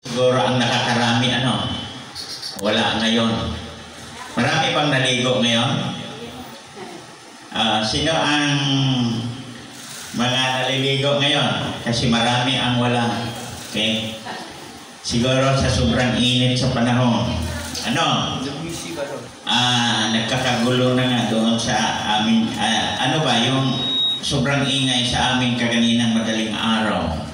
Siguro ang nakakarami, wala ngayon. Marami bang naligo ngayon? Sino ang mga naliligo ngayon? Kasi marami ang wala. Okay? Siguro sa sobrang init sa panahon. Nagkakagulo na nga doon sa amin. Ano ba yung sobrang ingay sa amin kaganinang madaling araw?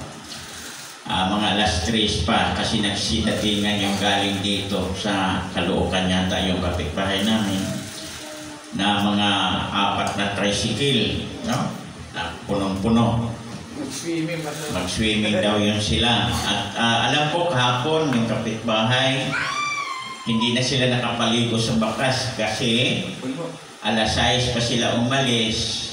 Mga alas 3 pa kasi nagsitatingan yung galing dito sa Caloocan yata yung kapitbahay namin na mga 4 na tricycle, no? Na punong-puno. Mag-swimming daw yun sila. At alam ko kahapon yung kapitbahay hindi na sila nakapaligo sa bakas kasi alas 6 pa sila umalis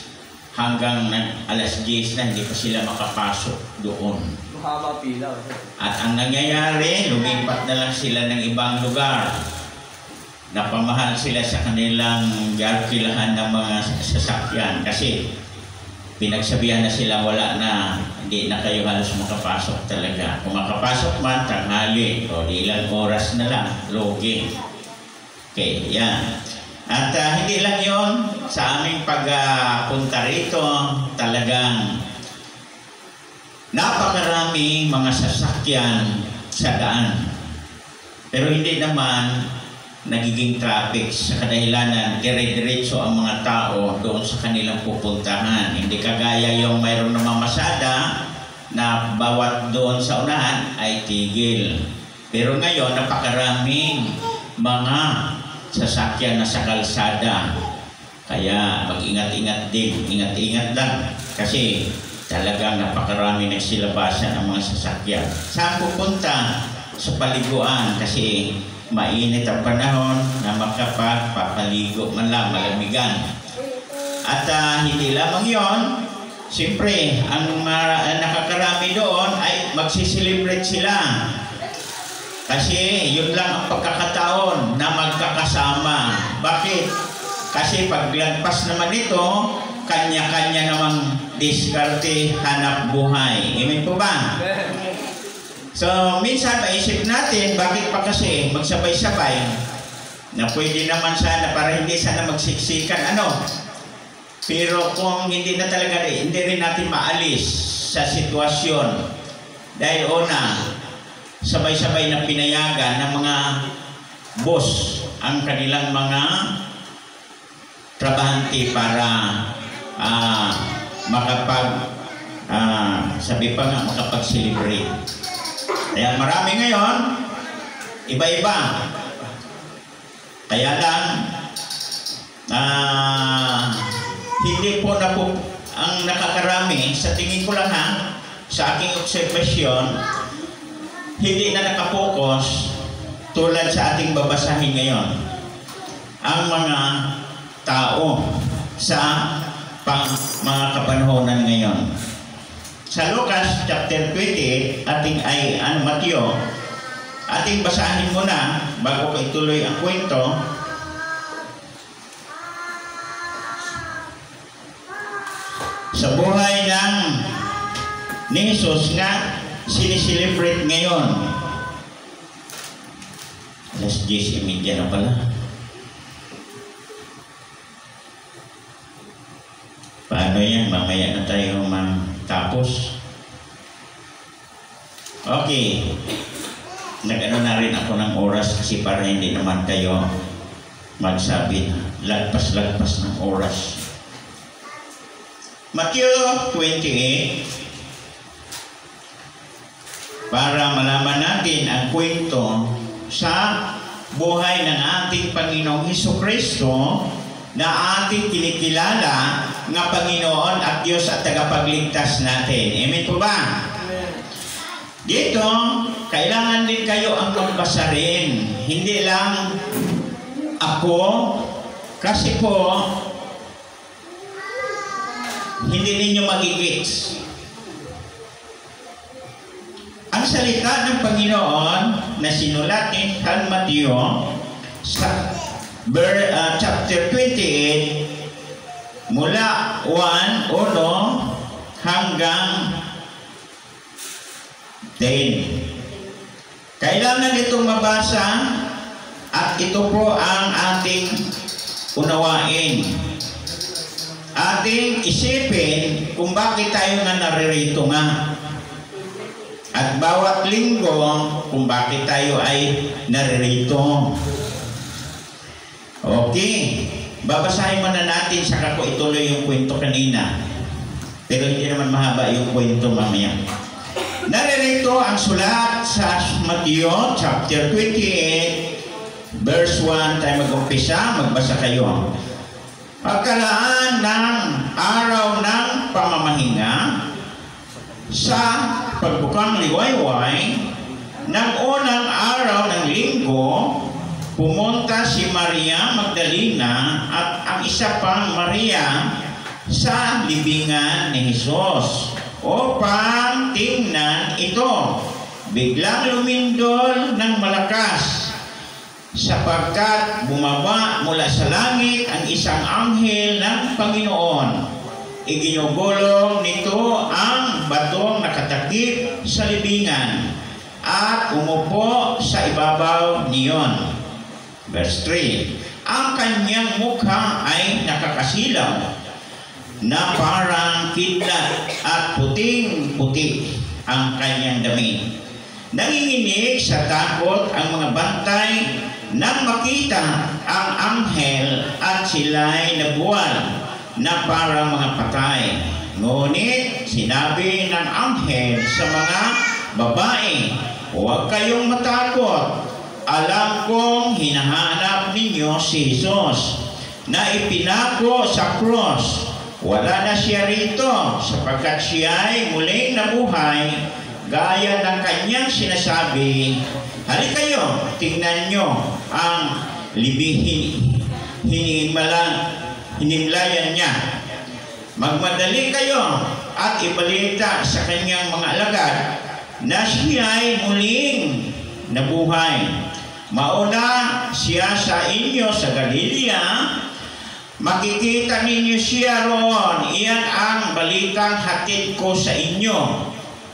hanggang alas 10 na hindi pa sila makapasok doon. Mahaba pila. At ang nangyayari, lumipat na lang sila ng ibang lugar. Napamahal sila sa kanilang garkilahan ng mga sasakyan kasi pinagsabihan na sila wala na, hindi na kayo halos makapasok talaga. Kung makapasok man, tanghali o ilang oras na lang, logi. Okay, yan. At hindi lang yon sa aming pagpunta rito, talagang napakaraming mga sasakyan sa daan. Pero hindi naman nagiging traffic sa kadahilanan, dire-diretso ang mga tao doon sa kanilang pupuntahan. Hindi kagaya yung mayroong namamasada na bawat doon sa unahan ay tigil. Pero ngayon, napakaraming mga sasakyan na sa kalsada. Kaya mag-ingat-ingat din, ingat-ingat lang. Kasi talagang napakarami nagsilabasan ang mga sasakyan. Saan pupunta? Sa paliguan kasi mainit ang panahon na makapagpapaligo man lang, malamigan. At hindi lamang yon, siyempre, ang nakakarami doon ay magsiselebrate sila. Kasi yun lang ang pagkakataon na magkakasama. Bakit? Kasi paglagpas naman ito, kanya-kanya namang diskarte, hanap buhay. Amen po ba? So, minsan maisip natin, bakit pa kasi magsabay-sabay na pwede naman sana para hindi sana magsiksikan, Pero kung hindi na talaga, hindi rin natin maalis sa sitwasyon. Dahil sabay-sabay na pinayagan ng mga boss ang kanilang mga trabahante para makapag-celebrate. Kaya marami ngayon, iba-iba. Kaya lang, hindi po na po ang nakakarami, sa tingin ko lang sa aking observasyon, hindi na nakapokus tulad sa ating babasahin ngayon. Ang mga tao sa mga kapanahonan ngayon. Sa Lucas chapter 20, Mateo, ating basahin muna bago ko ituloy ang kwento. Sa buhay ni Jesus nga siniselebrate ngayon. Alas 10:30 na pala. Paano yan? Mamaya na tayo tapos. Okay. Nag-ano na rin ako ng oras kasi para hindi naman kayo magsabi lagpas-lagpas ng oras. Mateo 28, para malaman natin ang kwento sa buhay ng ating Panginoong Hesukristo na ating kinikilala nga Panginoon at Diyos at tagapagligtas natin. Amen po ba? Dito, kailangan din kayo ang magbasa rin. Hindi lang ako, kasi po, hindi ninyo magigits. Ang salita ng Panginoon na sinulat ni San Mateo sa chapter 28, mula 1 hanggang 10. Kailangan itong mabasa at ito po ang ating unawain. Ating isipin kung bakit tayo nga naririto nga. At bawat linggo kung bakit tayo ay naririto. Okay. Babasahin muna natin saka ko ituloy yung kwento kanina. Pero hindi naman mahaba yung kwento mamaya. Naririto ang sulat sa Matthew chapter 28 verse 1. Tayo mag-umpisa, magbasa kayo. Pagkalaan ng araw ng pamamahinga sa pagbukang liwayway ng unang araw ng linggo, pumunta si Maria Magdalena at ang isa pang Maria sa libingan ni Jesus upang tingnan ito. Biglang lumindol ng malakas sapagkat bumaba mula sa langit ang isang anghel ng Panginoon. Iginugulong nito ang batong nakatakip sa libingan at umupo sa ibabaw niyon. Verse 3, ang kanyang mukha ay nakakasilaw na parang kidlat at puting-puti ang kanyang damit. Nanginginig sa takot ang mga bantay nang makita ang anghel at sila'y nabuwal na parang mga patay. Ngunit sinabi ng anghel sa mga babae, huwag kayong matakot. Alam kong hinahanap ninyo si Jesus na ipinako sa cross. Wala na siya rito sapagkat siya ay muling nabuhay gaya ng kanyang sinasabi. Halika kayo, tingnan nyo ang hinimlayan niya. Magmadali kayo at ibalita sa kanyang mga alagad na siya ay muling nabuhay. Mauna siya sa inyo sa Galilea, makikita ninyo siya roon. Iyan ang balitang hatid ko sa inyo.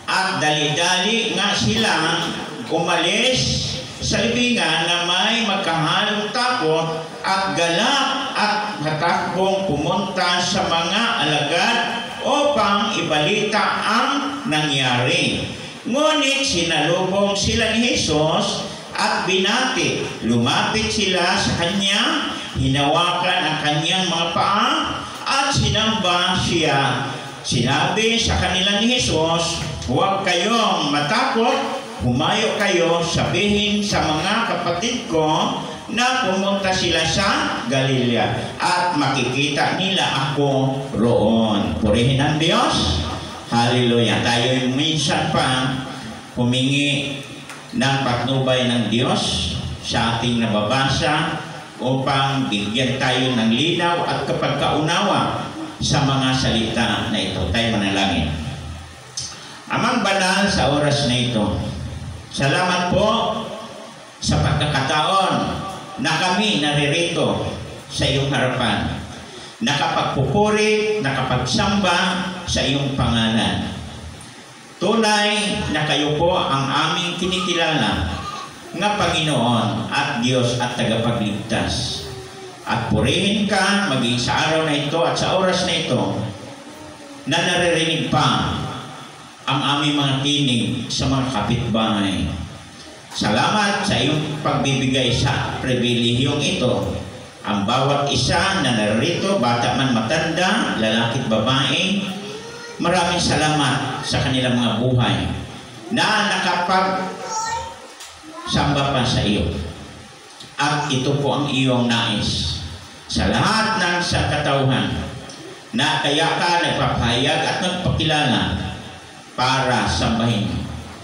At dali-dali nga silang umalis sa libingan na may magkahalong takot at galak at natakbong pumunta sa mga alagad upang ibalita ang nangyari. Ngunit sinalubong sila ni Jesus at binati. Lumapit sila sa kanya, hinawakan ang kanyang mga paa at sinamba siya. Sinabi sa kanila ni Jesus, huwag kayong matakot, humayo kayo, sabihin sa mga kapatid ko na pumunta sila sa Galilea at makikita nila ako roon. Purihin ang Diyos. Hallelujah. Tayo minsan pa humingi ng patnubay ng Diyos sa ating nababasa upang bigyan tayo ng linaw at kapagkaunawa sa mga salita na ito. Tayo manalangin. Amang banal sa oras na ito, salamat po sa pagkakataon na kami naririto sa iyong harapan, nakapagpupuri, nakapagsamba sa iyong pangalan. Tunay na kayo po ang aming kinikilala nga Panginoon at Diyos at tagapagligtas. At purihin ka maging sa araw na ito at sa oras na ito na naririnig pa ang aming mga tinig sa mga kapitbahay. Salamat sa iyong pagbibigay sa pribilehiyong ito. Ang bawat isa na narito, bata man matanda, lalaki at babae, maraming salamat sa kanilang mga buhay na nakapagsamba pa sa iyo. At ito po ang iyong nais sa lahat ng sangkatauhan na kaya ka nagpapahayag at nagpakilala para sambahin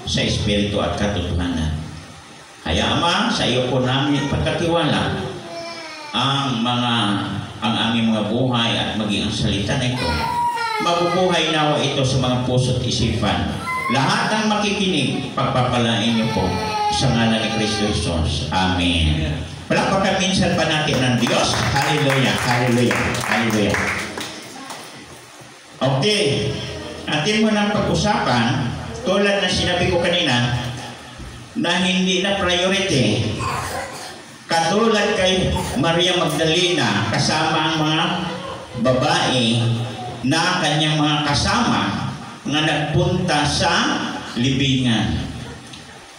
sa Espiritu at katotohanan. Kaya Ama, sa iyo po namin pagkatiwala ang aming mga buhay at maging ang salita na ito. Mabubuhay nawa ito sa mga puso at isipan. Lahat ng makikinig, pagpapalain niyo po sa ngalan ni Kristo Jesus. Amen. Palakpakan minsan pa natin ng Diyos. Hallelujah, hallelujah, hallelujah. Okay. Atin mo ng pag-usapan, tulad na sinabi ko kanina, na hindi na priority. Katulad kay Maria Magdalena, kasama ang mga babae na kanyang mga kasama nga nagpunta sa libingan.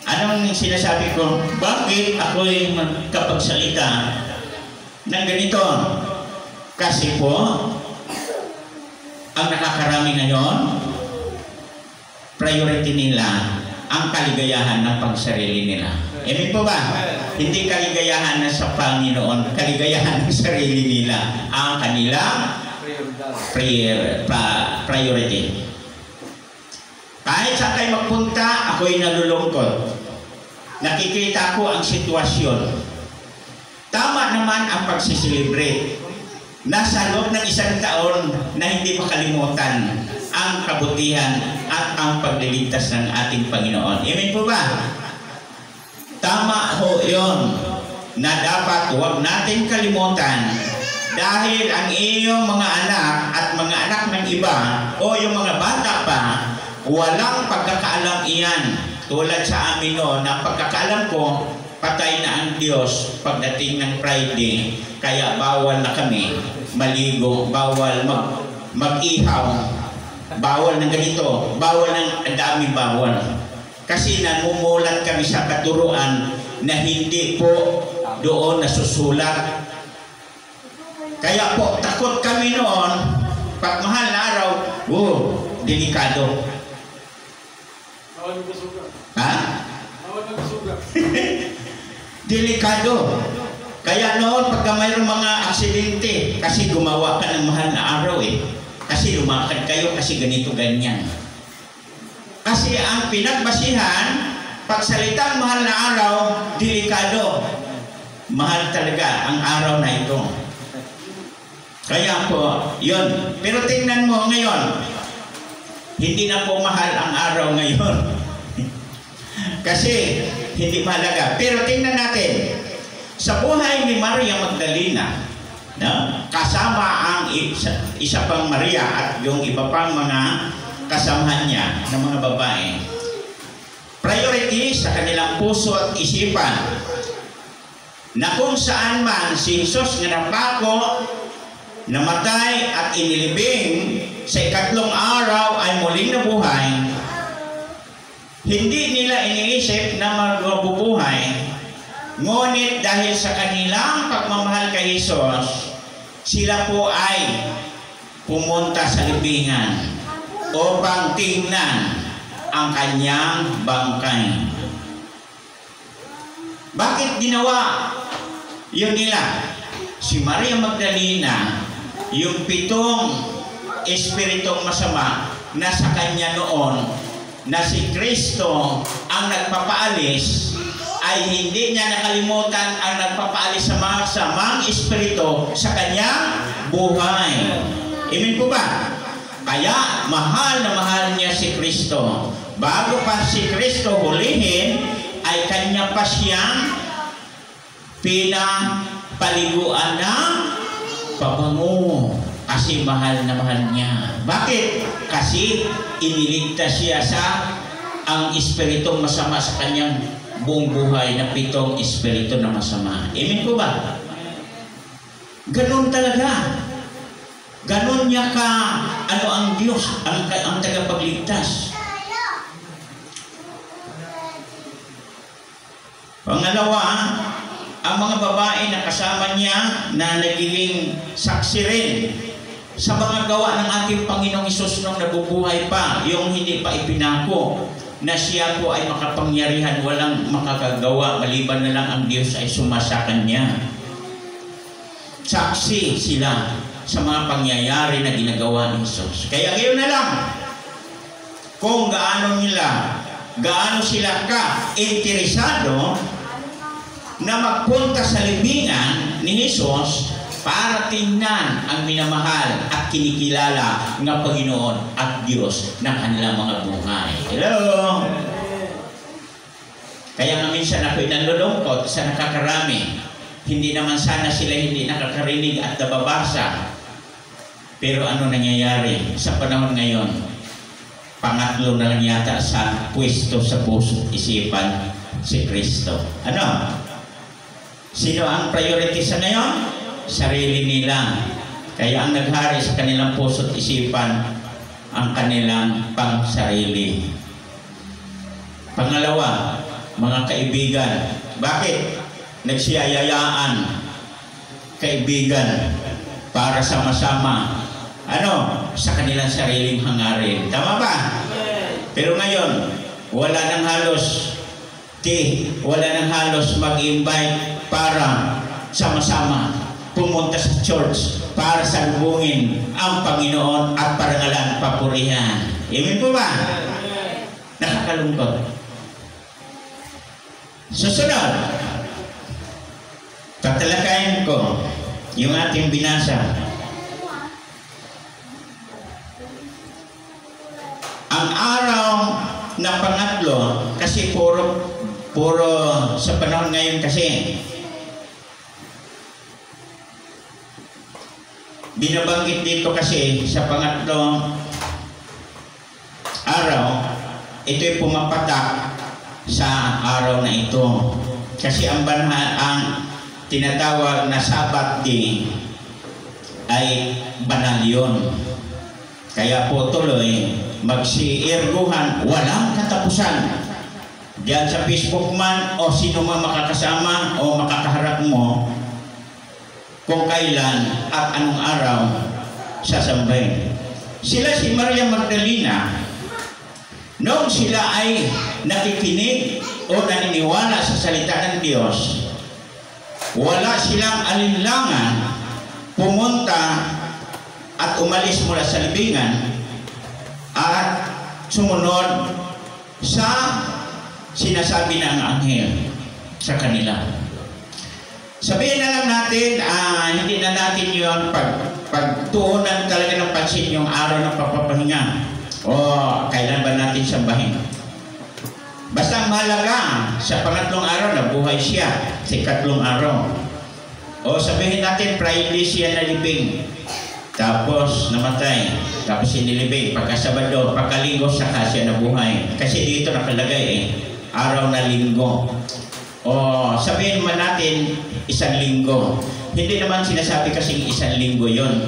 Anong sinasabi ko? Bakit ako'y magkapagsalita ng ganito? Kasi po, ang nakakarami ngayon, priority nila ang kaligayahan ng pagsarili nila. Amen po ba? Hindi kaligayahan na sa Panginoon, kaligayahan ng sarili nila ang kanilang priority. Kahit saan kayo magpunta, ako'y nalulungkot. Nakikita ko ang sitwasyon. Tama naman ang pagsiselebrate. Nasa loob ng isang taon na hindi makalimutan ang kabutihan at ang pagliligtas ng ating Panginoon. Amen po ba? Tama ho yun na dapat huwag natin kalimutan dahil ang iyong mga anak at mga anak ng iba o yung mga bata pa, walang pagkakaalam iyan. Tulad sa amin no, na pagkakaalam ko, patay na ang Diyos pagdating ng Friday, kaya bawal na kami maligo, bawal mag-ihaw, bawal ng ganito, bawal ng daming bawal. Kasi namumulat kami sa katuruan na hindi po doon nasusulat. Kaya po, takot kami noon, pag mahal na araw, delikado. Ha? Delikado. Kaya noon, pagka mayroong mga aksidente, kasi gumawa ka ng mahal na araw kasi lumakad kayo, kasi ganito, ganyan. Kasi ang pinagbasihan, pagsalitang mahal na araw, delikado. Mahal talaga ang araw na ito. Kaya po, yun. Pero tingnan mo ngayon, hindi na po mahal ang araw ngayon. Kasi hindi mahalaga. Pero tingnan natin, sa buhay ni Maria Magdalena, no, kasama ang isa pang Maria at yung iba pang mga kasamahan niya ng mga babae, priority sa kanilang puso at isipan na kung saan man si Jesus nga napako, namatay at inilibing sa ikatlong araw ay muling nabuhay, hindi nila iniisip na mabubuhay. Ngunit dahil sa kanilang pagmamahal kay Jesus, sila po ay pumunta sa libingan upang tingnan ang kanyang bangkay. Bakit ginawa yun nila? Si Maria Magdalena, yung 7 espiritong masama na sa kanya noon, na si Kristo ang nagpapaalis, ay hindi niya nakalimutan ang nagpapaalis sa mga samang espiritu sa kanyang buhay. Amen po ba? Kaya mahal na mahal niya si Kristo. Bago pa si Kristo hulihin, ay kanya pa siyang pinapaliguan ng pabango. Kasi mahal na mahal niya. Bakit? Kasi iniligtas siya sa ang espiritong masama sa kanyang buong buhay na 7 espiritu na masama. Amen po ba? Ganun talaga. Ganun niya ka, ang Diyos, ang tagapagligtas. Pangalawa, ang mga babae na kasama niya na nagiging saksi rin sa mga gawa ng ating Panginoong Hesus nung nabubuhay pa, yung hindi pa ipinako, na siya po ay makapangyarihan, walang makakagawa, maliban na lang ang Diyos ay sumasa kanya. Saksi sila sa mga pangyayari na ginagawa ni Jesus. Kaya ngayon na lang, kung gaano sila ka-interesado na magpunta sa libingan ni Jesus para tingnan ang minamahal at kinikilala ng Panginoon at Diyos ng kanilang mga buhay. Hello! Kaya nga minsan ako'y nalulungkot sa nakakarami. Hindi naman sana sila hindi nakakarinig at nababasa. Pero ano nangyayari sa panahon ngayon? Pangatlo na lang yata sa pwesto sa puso at isipan, Si Kristo. Ano? Sino ang priority sa ngayon? Sarili nila. Kaya ang naghari sa kanilang puso't isipan, ang kanilang pang-sarili. Pangalawa, mga kaibigan. Bakit? Nagsiyayayaan kaibigan para sama-sama sa kanilang sariling hangarin. Tama ba? Pero ngayon, wala nang halos mag-invite para sama-sama pumunta sa church para salubungin ang Panginoon at parangalan, papurihan. Amen po ba? Nakakalungkot. Susunod, tatalakayin ko yung ating binasa. Ang araw na pangatlo, kasi puro sa panahon ngayon kasi, binabanggit dito kasi sa pangatlong araw, ito'y pumapatak sa araw na ito. Kasi ang tinatawag na Sabbath day ay banal yun. Kaya po tuloy, magsiirguhan, walang katapusan. Diyan sa Facebook man o sino man makakasama o makakaharap mo, kung kailan at anong araw sasambahin. Sila si Maria Magdalena, noong sila ay nakikinig o naniniwala sa salita ng Diyos, wala silang alinlangan pumunta at umalis mula sa libingan at sumunod sa sinasabi ng anghel sa kanila. Sabihin na lang natin, hindi na natin yung pagtuunan talaga ng pansin yung araw ng pagpapahinga o kailan ba natin sambahin. Basta ang mahalaga, sa pangatlong araw nabuhay siya, sa ikatlong araw. O sabihin natin, Friday siya nalibing, tapos namatay, tapos inilibing, pagkasabado, pagkalinggo, saka siya nabuhay. Kasi dito nakalagay araw na linggo. O sabihin man natin, isang linggo. Hindi naman sinasabi kasing isang linggo yon,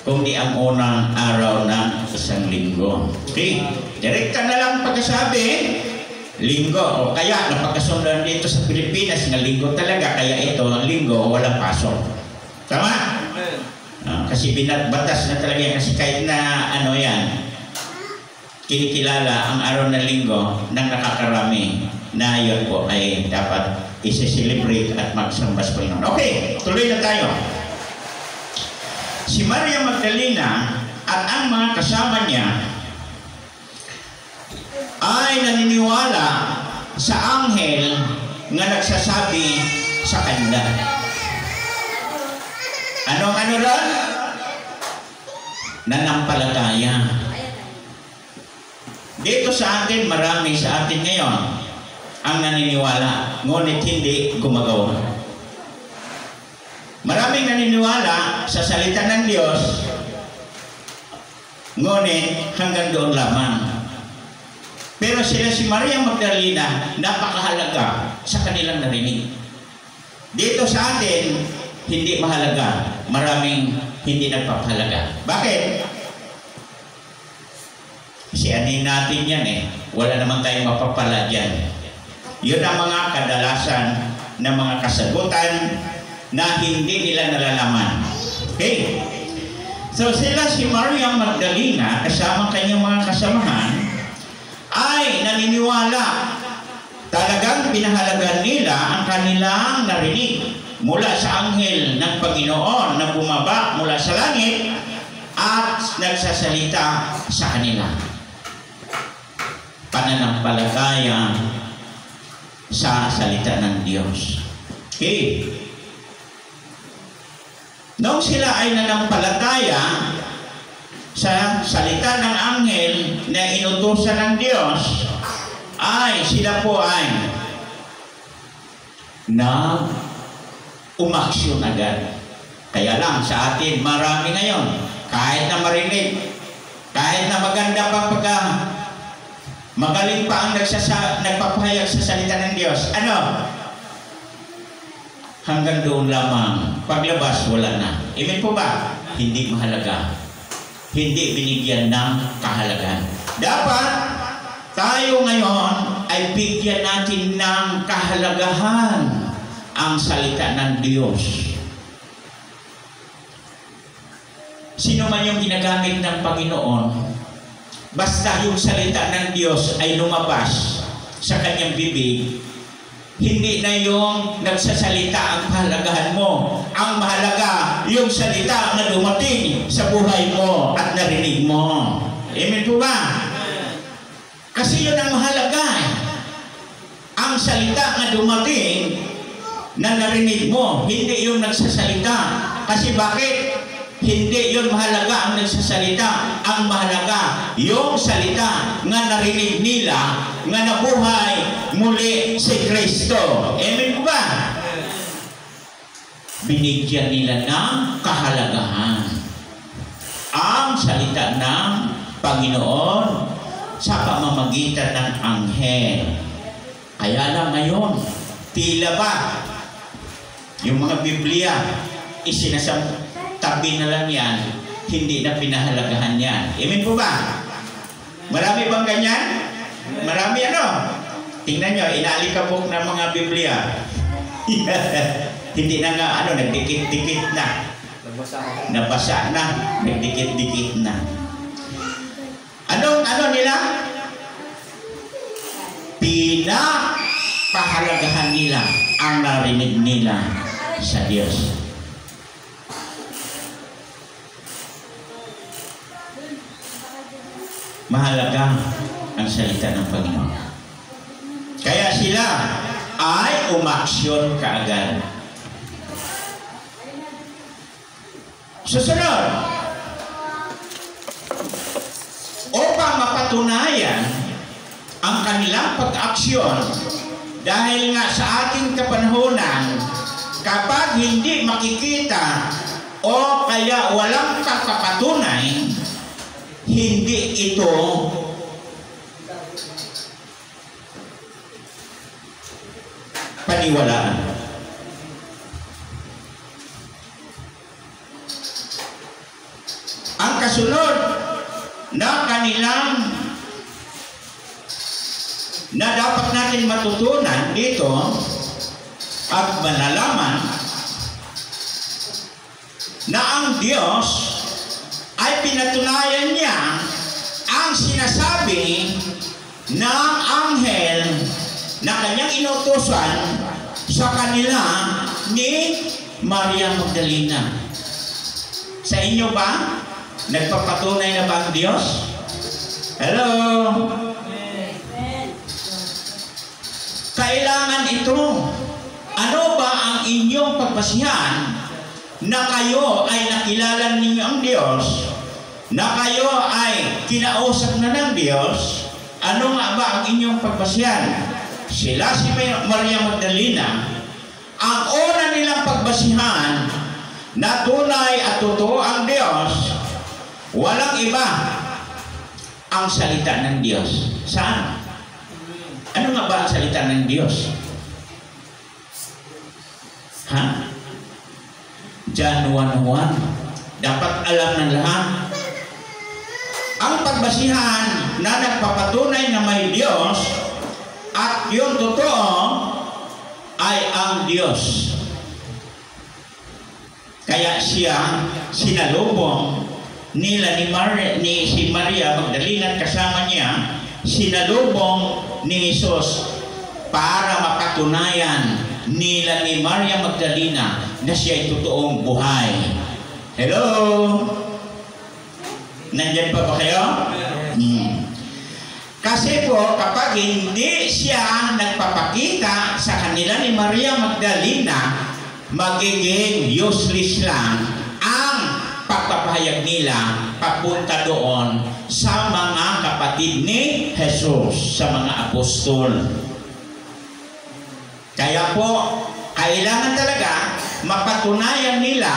kundi ang unang araw ng isang linggo. Okay, direkta na lang pagkasabi, linggo. O kaya napagkasundan dito sa Pilipinas na linggo talaga, kaya ito ang linggo, walang pasok. Tama? Kasi batas na talaga yan. Kasi kahit na yan, kinikilala ang araw ng linggo ng nakakarami na yun po ay dapat isi-celebrate at magsamba sa Panginoon. Okay, tuloy na tayo. Si Maria Magdalena at ang mga kasama niya ay naniniwala sa anghel nga nagsasabi sa kanila. Anong ron? Nanampalataya. Dito sa atin, marami sa atin ngayon ang naniniwala, ngunit hindi gumagawa. Maraming naniniwala sa salita ng Diyos, ngunit hanggang doon lamang. Pero si Maria Magdalena, napakahalaga sa kanilang narinig. Dito sa atin, hindi mahalaga. Maraming hindi nagpapahalaga. Bakit? Kasi anin natin yan Wala naman tayong mapapala dyan. Yun ang mga kadalasan ng mga kasagutan na hindi nila nalalaman. Okay? So sila si Maria Magdalena kasama kanyang mga kasamahan ay naniniwala. Talagang pinahalagan nila ang kanilang narinig mula sa anghel ng Panginoon na bumaba mula sa langit at nagsasalita sa kanila. Pananampalataya sa salita ng Diyos. Okay. Noong sila ay nanampalataya sa salita ng anghel na inutusan ng Diyos, ay sila po ay umaksyon agad. Kaya lang sa atin, marami ngayon, kahit na marinig, kahit na maganda pa Magaling pa ang nagpapahayag sa salita ng Diyos. Ano? Hanggang doon lamang. Paglabas, wala na. Amen po ba? Hindi mahalaga. Hindi binigyan ng kahalagan. Dapat tayo ngayon ay bigyan natin ng kahalagahan ang salita ng Diyos. Sino man yung ginagamit ng Panginoon, basta yung salita ng Diyos ay lumabas sa kanyang bibig, hindi na yung nagsasalita ang kahalagahan mo. Ang mahalaga, yung salita na dumating sa buhay mo at narinig mo. Amen po ba? Kasi yun ang mahalaga. Ang salita na dumating na narinig mo, hindi yung nagsasalita. Kasi bakit? Hindi yun mahalaga ang nagsasalita. Ang mahalaga, yung salita nga narinig nila, nga nabuhay muli si Kristo. Amen po ba? Binigyan nila ng kahalagahan ang salita ng Panginoon sa pamamagitan ng anghel. Kaya lang ngayon, tila ba yung mga Biblia tabi na lang yan, hindi na pinahalagahan yan. Amen po ba? Marami bang ganyan? Marami ano? Tingnan nyo, inaalikabok ng mga Biblia. Hindi na nga ano, nagdikit-dikit na. Nabasa na, nagdikit-dikit na. Ano nila? Pinapahalagahan nila ang narinig nila sa Diyos. Mahalaga ang salita ng Panginoon. Kaya sila ay umaksyon kaagad. Susunod, upang mapatunayan ang kanilang pag-aksyon, dahil nga sa ating kapanahunan, kapag hindi makikita o kaya walang pagpapatunay, hindi ito paniwalaan. Ang kasunod na kanilang na dapat natin matutunan dito at malalaman na ang Diyos ay pinatunayan niya ang sinasabi ng anghel na kanyang inutusan sa kanila ni Maria Magdalena. Sa inyo ba? Nagpapatunay na ba ang Diyos? Hello? Kailangan ito. Ano ba ang inyong pagbasihan na kayo ay nakilala ninyo ang Diyos, na kayo ay kinausap na ng Diyos? Ano nga ba ang inyong pagbasihan? Sila si Maria Magdalena, ang una nilang pagbasihan na tunay at totoo ang Diyos, walang iba ang salita ng Diyos. Saan? Ano nga ba ang salita ng Diyos? Ha? John 1:1. Dapat alam ng lahat. Ang pagbasihan na nagpapatunay na may Diyos at yung totoo ay ang Diyos. Kaya siya sinalubong nila si Maria Magdalena at kasama niya, sinalubong ni Jesus para mapatunayan nila ni Maria Magdalena na siya ay totoong buhay. Hello? Nandyan pa ba kayo? Kasi po, kapag hindi siya nagpapakita sa kanila ni Maria Magdalena, magiging useless lang ang pagpapahayag nila papunta doon sa mga kapatid ni Jesus, sa mga apostol. Kaya po, kailangan talaga mapatunayan nila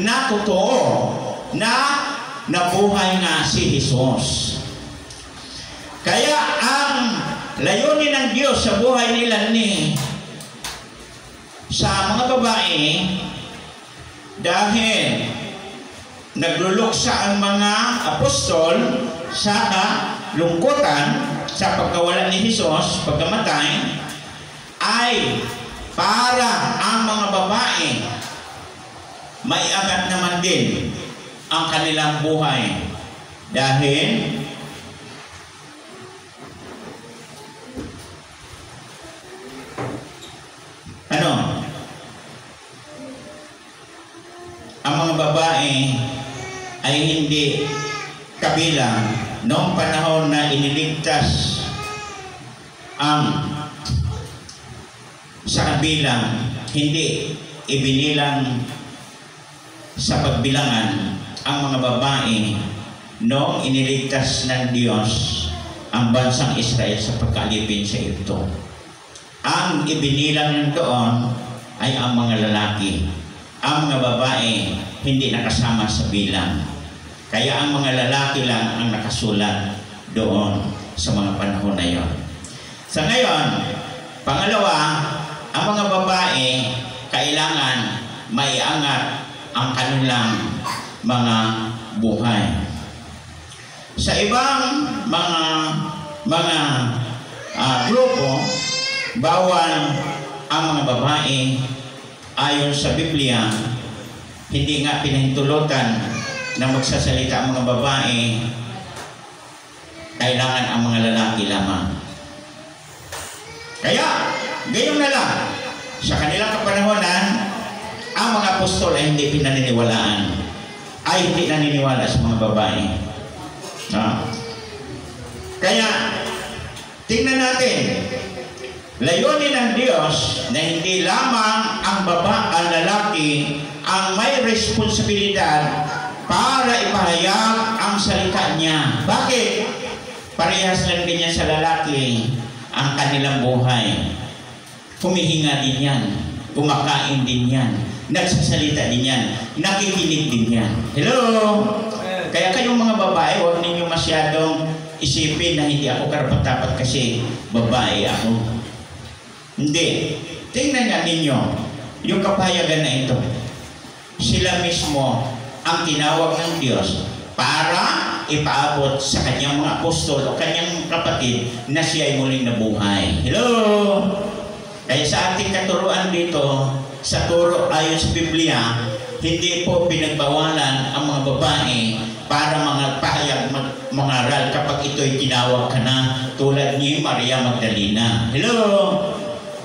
na totoo na nabuhay nga si Jesus. Kaya ang layunin ng Diyos sa buhay nila sa mga babae dahil nagluluksa ang mga apostol sa kalungkutan sa pagkawala ni Jesus, pagkamatay, ay para ang mga babae maiangat naman din ang kanilang buhay dahil ang mga babae ay hindi kabilang noong panahon na iniligtas ang sa kabilang, hindi ibinilang sa pagbilangan ang mga babae noong iniligtas ng Diyos ang bansang Israel sa pagkalipin sa Egypto. Ang ibinilang doon ay ang mga lalaki. Ang mga babae hindi nakasama sa bilang. Kaya ang mga lalaki lang ang nakasulat doon sa mga panahon na yon. Sa ngayon, pangalawa, ang mga babae kailangan maiangat ang kanilang mga buhay. Sa ibang mga grupo, bawal ang mga babae ayon sa Biblia. Hindi nga pinahintulutan na magsasalita ang mga babae, kailangan ang mga lalaki lamang. Kaya, gayon na lang, sa kanilang kapanahonan, ang mga apostol ay hindi pinaniniwalaan, ay hindi naniniwala sa mga babae. Kaya, tingnan natin, layunin ng Diyos na hindi lamang ang lalaki ang may responsibilidad para ipahayag ang salita niya. Bakit? Parehas lang din yan sa lalaki ang kanilang buhay. Humihinga din yan, kumakain din yan, nagsasalita din yan, nakikinig din yan. Hello? Kaya kayong mga babae, huwag ninyo masyadong isipin na hindi ako karapat-dapat kasi babae ako. Hindi. Tingnan nga ninyo yung kapayagan na ito. Sila mismo ang tinawag ng Diyos para ipaabot sa kanyang mga apostol o kanyang kapatid na siya ay muling nabuhay. Hello? Kaya sa ating katuruan dito, sa turo ayon sa Biblia, hindi po pinagbawalan ang mga babae para mga pahayag mangaral kapag ito'y tinawag ka na tulad ni Maria Magdalena. Hello?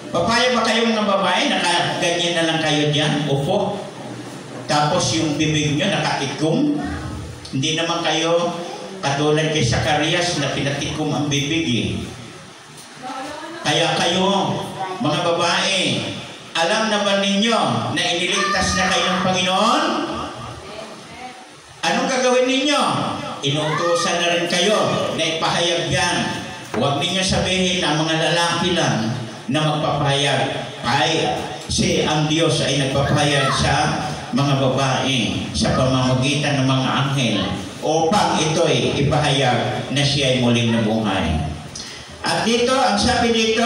Papayag ba kayo mga babae? Nakaganyan na lang kayo dyan? Opo. Tapos yung bibig nyo nakatikom? Hindi naman kayo katulad kay Zacarias na pinatikom ang bibig eh. Kaya kayo, mga babae, alam naman ninyo na iniligtas na kayo ng Panginoon? Anong gagawin ninyo? Inuutusan na rin kayo na ipahayag yan. Huwag ninyo sabihin na mga lalaki lang na magpapahayag. Ang Diyos ay nagpapahayag sa mga babae sa pamamagitan ng mga anghel upang ito'y ipahayag na siya ay muling nabuhay. At dito, ang sabi dito,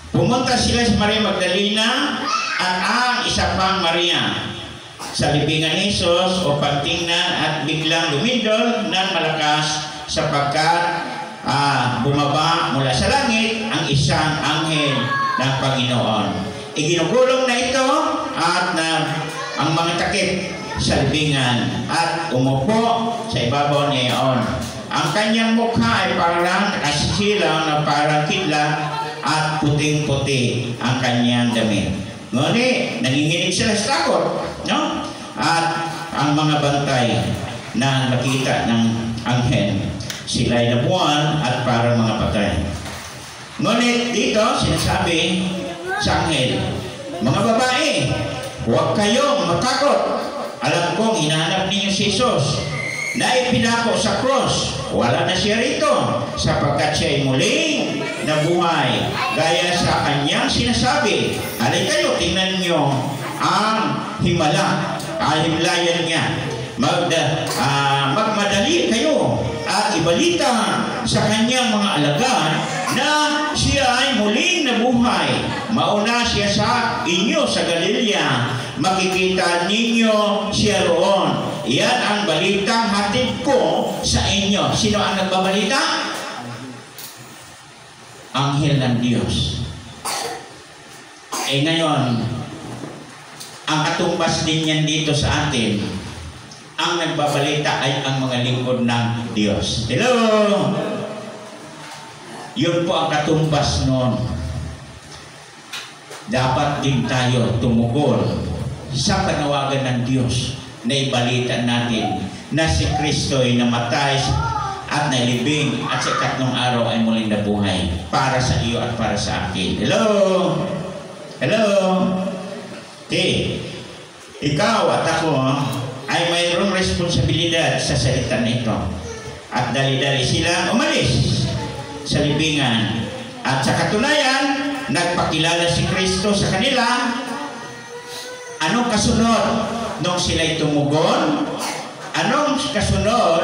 pumunta sila sa Maria Magdalena at ang isa pang Maria sa libingan ni Jesus o pagtingnan at biglang lumindol ng malakas sapagkat bumaba mula sa langit ang isang anghel ng Panginoon. Iginugulong na ito at ang mga takip sa libingan at umupo sa ibabaw niyon. Ang kanyang mukha ay parang nakasilaw na parang kidlat at puting-puti ang kanyang damit. Ngunit nanginginig sila sa takot, no? At ang mga bantay na nakita ng anghel, sila ay nabuwan at parang mga patay. Ngunit dito sinasabi sa anghel, mga babae, huwag kayong matakot. Alam kong hinahanap ninyo si Jesus na ipinako sa cross. Wala na siya rito sapagkat siya ay muling nabuhay gaya sa kanyang sinasabi. Halika kayo, tingnan nyo ang himlayan niya. Magmadali kayo at ibalita sa kanyang mga alagad na siya ay muling nabuhay. Mauna siya sa inyo sa Galilea. Makikita ninyo siya roon. Iyan ang balitang hatid ko sa inyo. Sino ang nagbabalita? Anghel ng Diyos. Ngayon, ang katumbas din yan dito sa atin, ang nagbabalita ay ang mga lingkod ng Diyos. Hello! Yun po ang katumbas noon. Dapat din tayo tumugon sa panawagan ng Diyos na ibalita natin na si Kristo ay namatay at nailibing at sa ikatlong araw ay muling nabuhay para sa iyo at para sa akin. Hello? Hello? Okay. Ikaw at ako ay mayroong responsibilidad sa salita na ito. At dali-dali silang umalis sa libingan. At sa katunayan, nagpakilala si Kristo sa kanila. Anong kasunod nung sila'y tumugon? Anong kasunod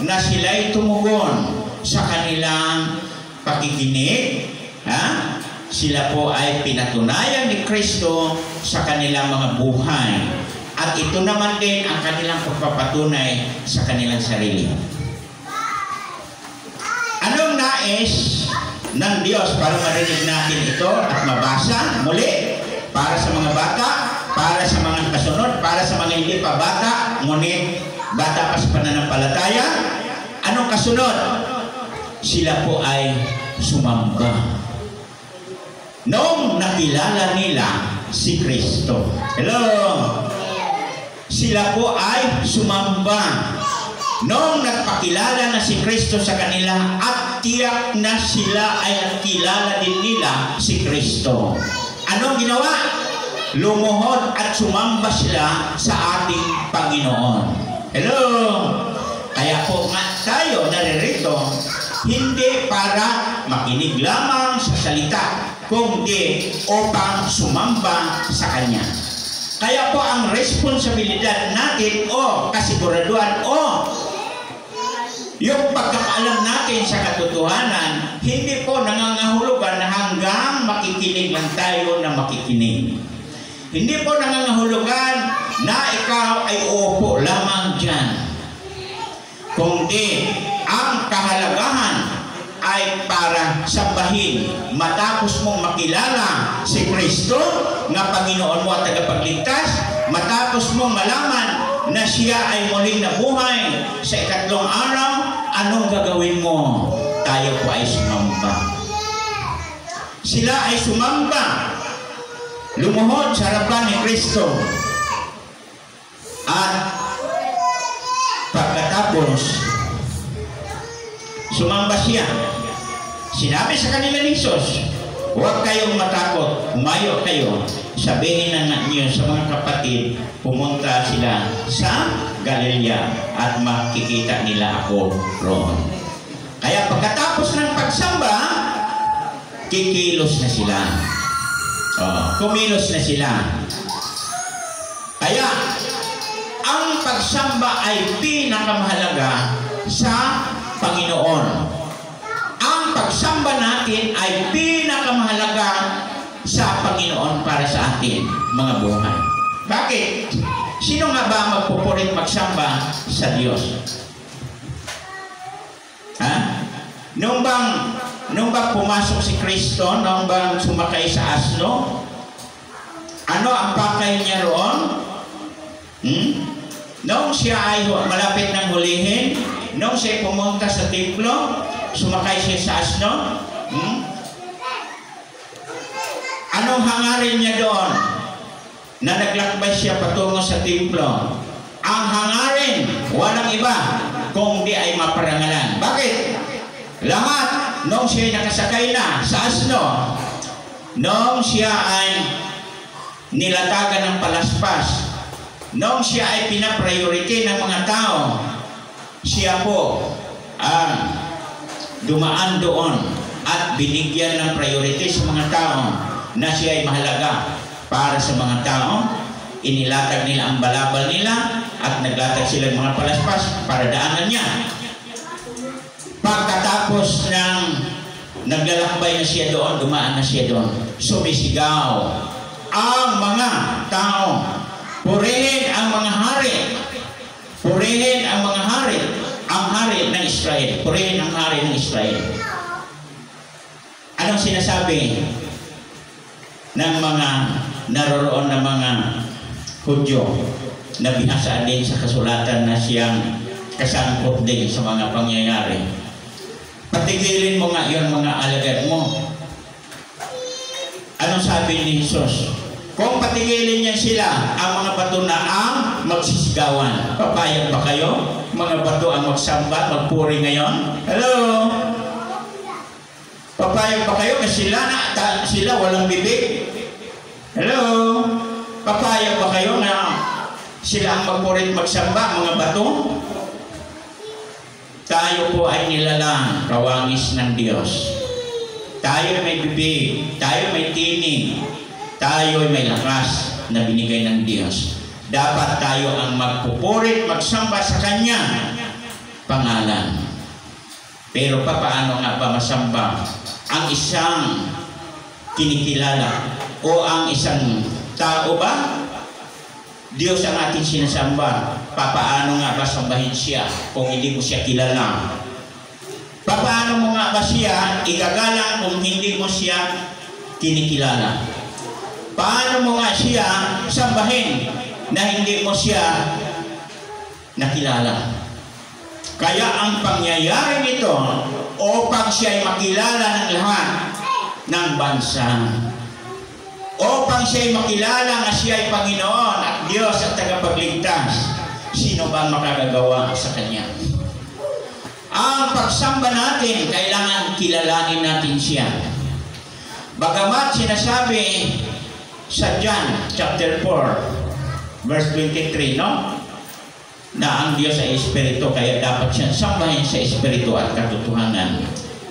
na sila'y tumugon sa kanilang pakikinig? Sila po ay pinatunayan ni Kristo sa kanilang mga buhay. At ito naman din ang kanilang pagpapatunay sa kanilang sarili. Anong nais ng Diyos para marinig natin ito at mabasa muli? Para sa mga bata, para sa mga kasunod, para sa mga hindi pa bata, ngunit bata pa sa pananampalataya. Anong kasunod? Sila po ay sumamba noong nakilala nila si Kristo. Hello? Sila po ay sumamba noong nagpakilala na si Kristo sa kanila at tiyak na sila ay nakilala din nila si Kristo. Anong ginawa? Lumuhod at sumamba sila sa ating Panginoon. Hello? Kaya po nga tayo naririto hindi para makinig lamang sa salita, kundi upang sumamba sa Kanya. Kaya po ang responsibilidad natin kasiguraduhan yung pagkakaalam natin sa katotohanan, hindi po nangangahulugan hanggang makikinig lang tayo na makikinig. Hindi po nangangahulugan na ikaw ay uupo lamang dyan. Kundi ang kahalagahan ay para sambahin matapos mong makilala si Kristo na Panginoon mo at tagapagligtas, matapos mong malaman na siya ay muling nabuhay sa ikatlong araw, anong gagawin mo? Tayo po ay sumamba. Sila ay sumamba, lumuhod sa harapan ni Kristo, at pagkatapos sumamba siya. Sinabi sa kanila ni Jesus, huwag kayong matakot, umayo kayo, sabihin na niyo sa mga kapatid, pumunta sila sa Galilea at makikita nila ako roon. Kaya pagkatapos ng pagsamba, kikilos na sila. Kumilos na sila. Kaya ang pagsamba ay pinakamahalaga sa Panginoon. Ang pagsamba natin ay pinakamahalaga sa Panginoon para sa atin, mga buhay. Bakit? Sino nga ba magpupulit magsamba sa Diyos? Nung bang pumasok si Kristo, nung bang sumakay sa asno, ano ang pakay niya roon? Nung siya ay malapit ng hulihin, nung siya pumunta sa templo, sumakay siya sa asno, anong hangarin niya doon? Na naglakbay siya patungo sa templo. Ang hangarin, walang iba, kung di ay maparangalan. Bakit? Lahat, nung siya ay nakasakay na sa asno, nung siya ay nilatagan ng palaspas, nung siya ay pinapriority ng mga tao, siya po dumaan doon at binigyan ng priority sa mga tao na siya ay mahalaga para sa mga tao. Inilatag nila ang balabal nila at naglatag sila ng mga palaspas para daanan niya. Pagkatapos ng naglalakbay na siya doon, dumaan na siya doon, sumisigaw ang mga tao, purihin ang mga hari, purihin ang mga hari, ang hari ng Israel, purihin ang hari ng Israel. Anong sinasabi ng mga naroroon na mga Hudyo na binasaan din sa kasulatan na siyang kasangkot din sa mga pangyayari? Patigilin mo nga yun, mga alagad mo. Anong sabi ni Jesus? Kung patigilin niya sila, ang mga bato na ang magsisigawan, papayag ba kayo? Mga bato ang magsamba, magpuri ngayon? Hello? Papayag ba kayo na sila walang bibig? Hello? Papayag ba kayo na sila ang magpurit magsamba, mga bato? Tayo po ay nilalang kawangis ng Diyos. Tayo may bibig, tayo may tinig, tayo may lakas na binigay ng Diyos. Dapat tayo ang magpupurit, magsamba sa Kanya pangalan. Pero paano nga ba masamba ang isang kinikilala o ang isang tao ba? Diyos ang ating sinasamba. Paano nga ba sambahin siya kung hindi mo siya kilala? Paano mo nga ba siya igagalang kung hindi mo siya kinikilala? Paano mo nga siya sambahin na hindi mo siya nakilala? Kaya ang pangyayari nito upang siya ay makilala ng lahat ng bansa, upang siya ay makilala na siya ay Panginoon at Diyos at tagapagligtas, sino ba makagagawa sa Kanya? Ang pagsamba natin, kailangan kilalanin natin siya. Bagamat sinasabi sa John chapter 4 verse 23, no? Na ang Diyos ay Espiritu, kaya dapat siyang sambahin sa Espiritu at katotohanan.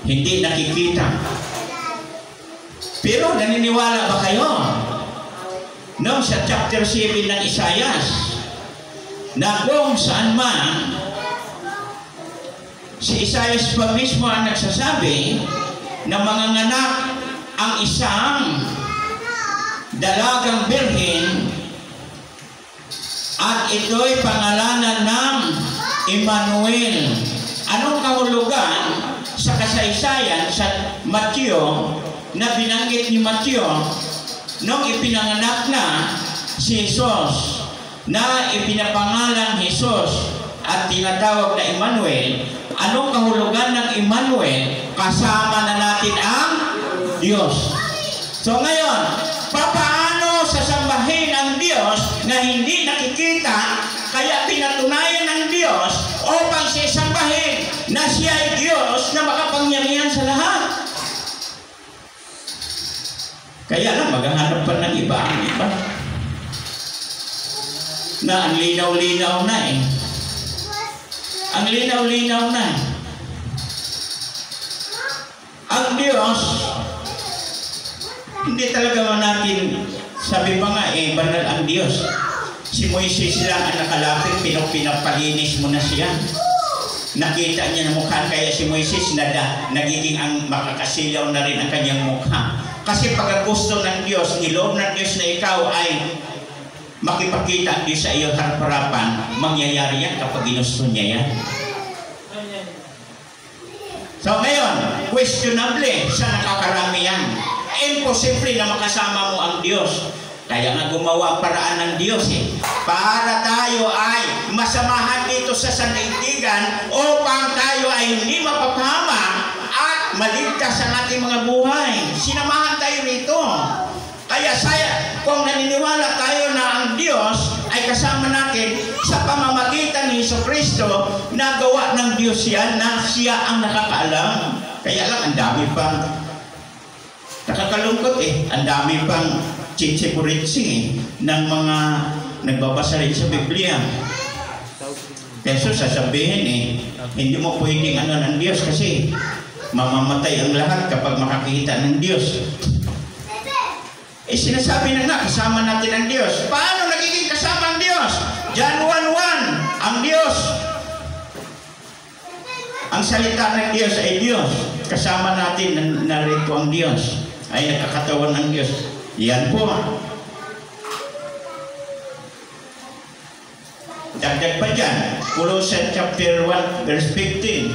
Hindi nakikita. Pero naniniwala ba kayo? No, sa chapter 7 ng Isaias, na kung saan man, si Isaias pa mismo ang nagsasabi na manganganak ang isang dalagang birhen at ito'y pangalanan ng Emmanuel. Anong kahulugan sa kasaysayan sa Mateo na binanggit ni Mateo nung ipinanganak na si Jesus, na ipinapangalan Jesus at tinatawag na Emmanuel? Anong kahulugan ng Emmanuel? Kasama na natin ang Diyos. So ngayon, paano sasambahin ang Diyos na hindi nakikita, kaya pinatunayan ng Diyos upang siya sambahin na siya ay Diyos na makapangyarihan sa lahat? Kaya lang, maghahanap pa ng iba ang iba na ang linaw-linaw na eh. Ang linaw-linaw na. Ang Diyos, hindi talaga man natin, sabi pa nga eh, banal ang Diyos. Si Moises lang ang nakalapit, pinapalinis mo na siya. Nakita niya na mukha, kaya si Moises nagiging ang makakasilaw na rin ang kanyang mukha. Kasi pag gusto ng Diyos, niloob ng Diyos na ikaw ay makipagkita ang Diyos sa iyong harap-harapan, mangyayari yan kapag ginusto niya yan. So ngayon, questionable sa nakakarami yan. Imposible na makasama mo ang Diyos. Kaya nga gumawa ang paraan ng Diyos eh, para tayo ay masamahan dito sa sandaigdigan upang tayo ay hindi mapapahama at maligtas ang ating mga buhay. Sinamahan tayo rito. Kaya kung naniniwala tayo na ang Diyos ay kasama natin sa pamamagitan ni Jesucristo, na gawa ng Diyos yan, na siya ang nakakaalam. Kaya lang, ang dami pang nakakalungkot eh. Ang dami pang chichipuritsi eh, ng mga nagbabasa rin sa Biblia. Kaya sasabihin eh, hindi mo pwedeng ano ng Diyos kasi mamamatay ang lahat kapag makakita ng Diyos. Eh sinasabi na nga, kasama natin ang Diyos. Paano nagiging kasama ang Diyos? John 1:1, ang Diyos Ang salita ng Diyos ay Diyos. Kasama natin, narito ang Diyos. Ay nakakatawan ng Diyos. Yan po. Dagdag pa dyan, Colossians chapter 1, verse 15.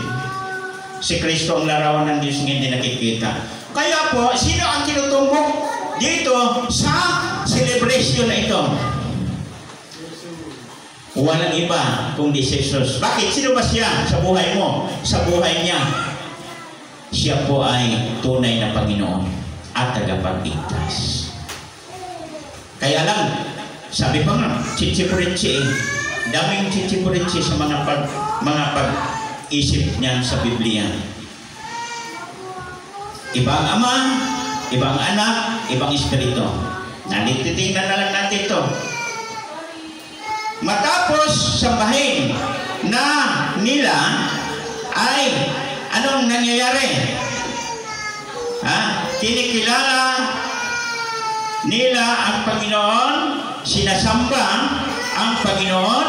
Si Kristo ang larawan ng Diyos hindi nakikita. Kaya po, sino ang tinutumbok dito sa celebration na ito? Walang iba kundi si Jesus. Bakit? Sino ba siya sa buhay mo? Sa buhay niya. Siya po ay tunay na Panginoon at tagapagligtas. Kaya lang, sabi pa nga, chichipuritsi daming chichipuritsi sa mga pag-isip niya sa Biblia. Ibang ama, ibang anak, ibang espiritu. Nalititingnan na lang natin ito. Matapos sambahin na nila ay anong nangyayari? Kinikilala nila ang Panginoon, sinasamba ang Panginoon,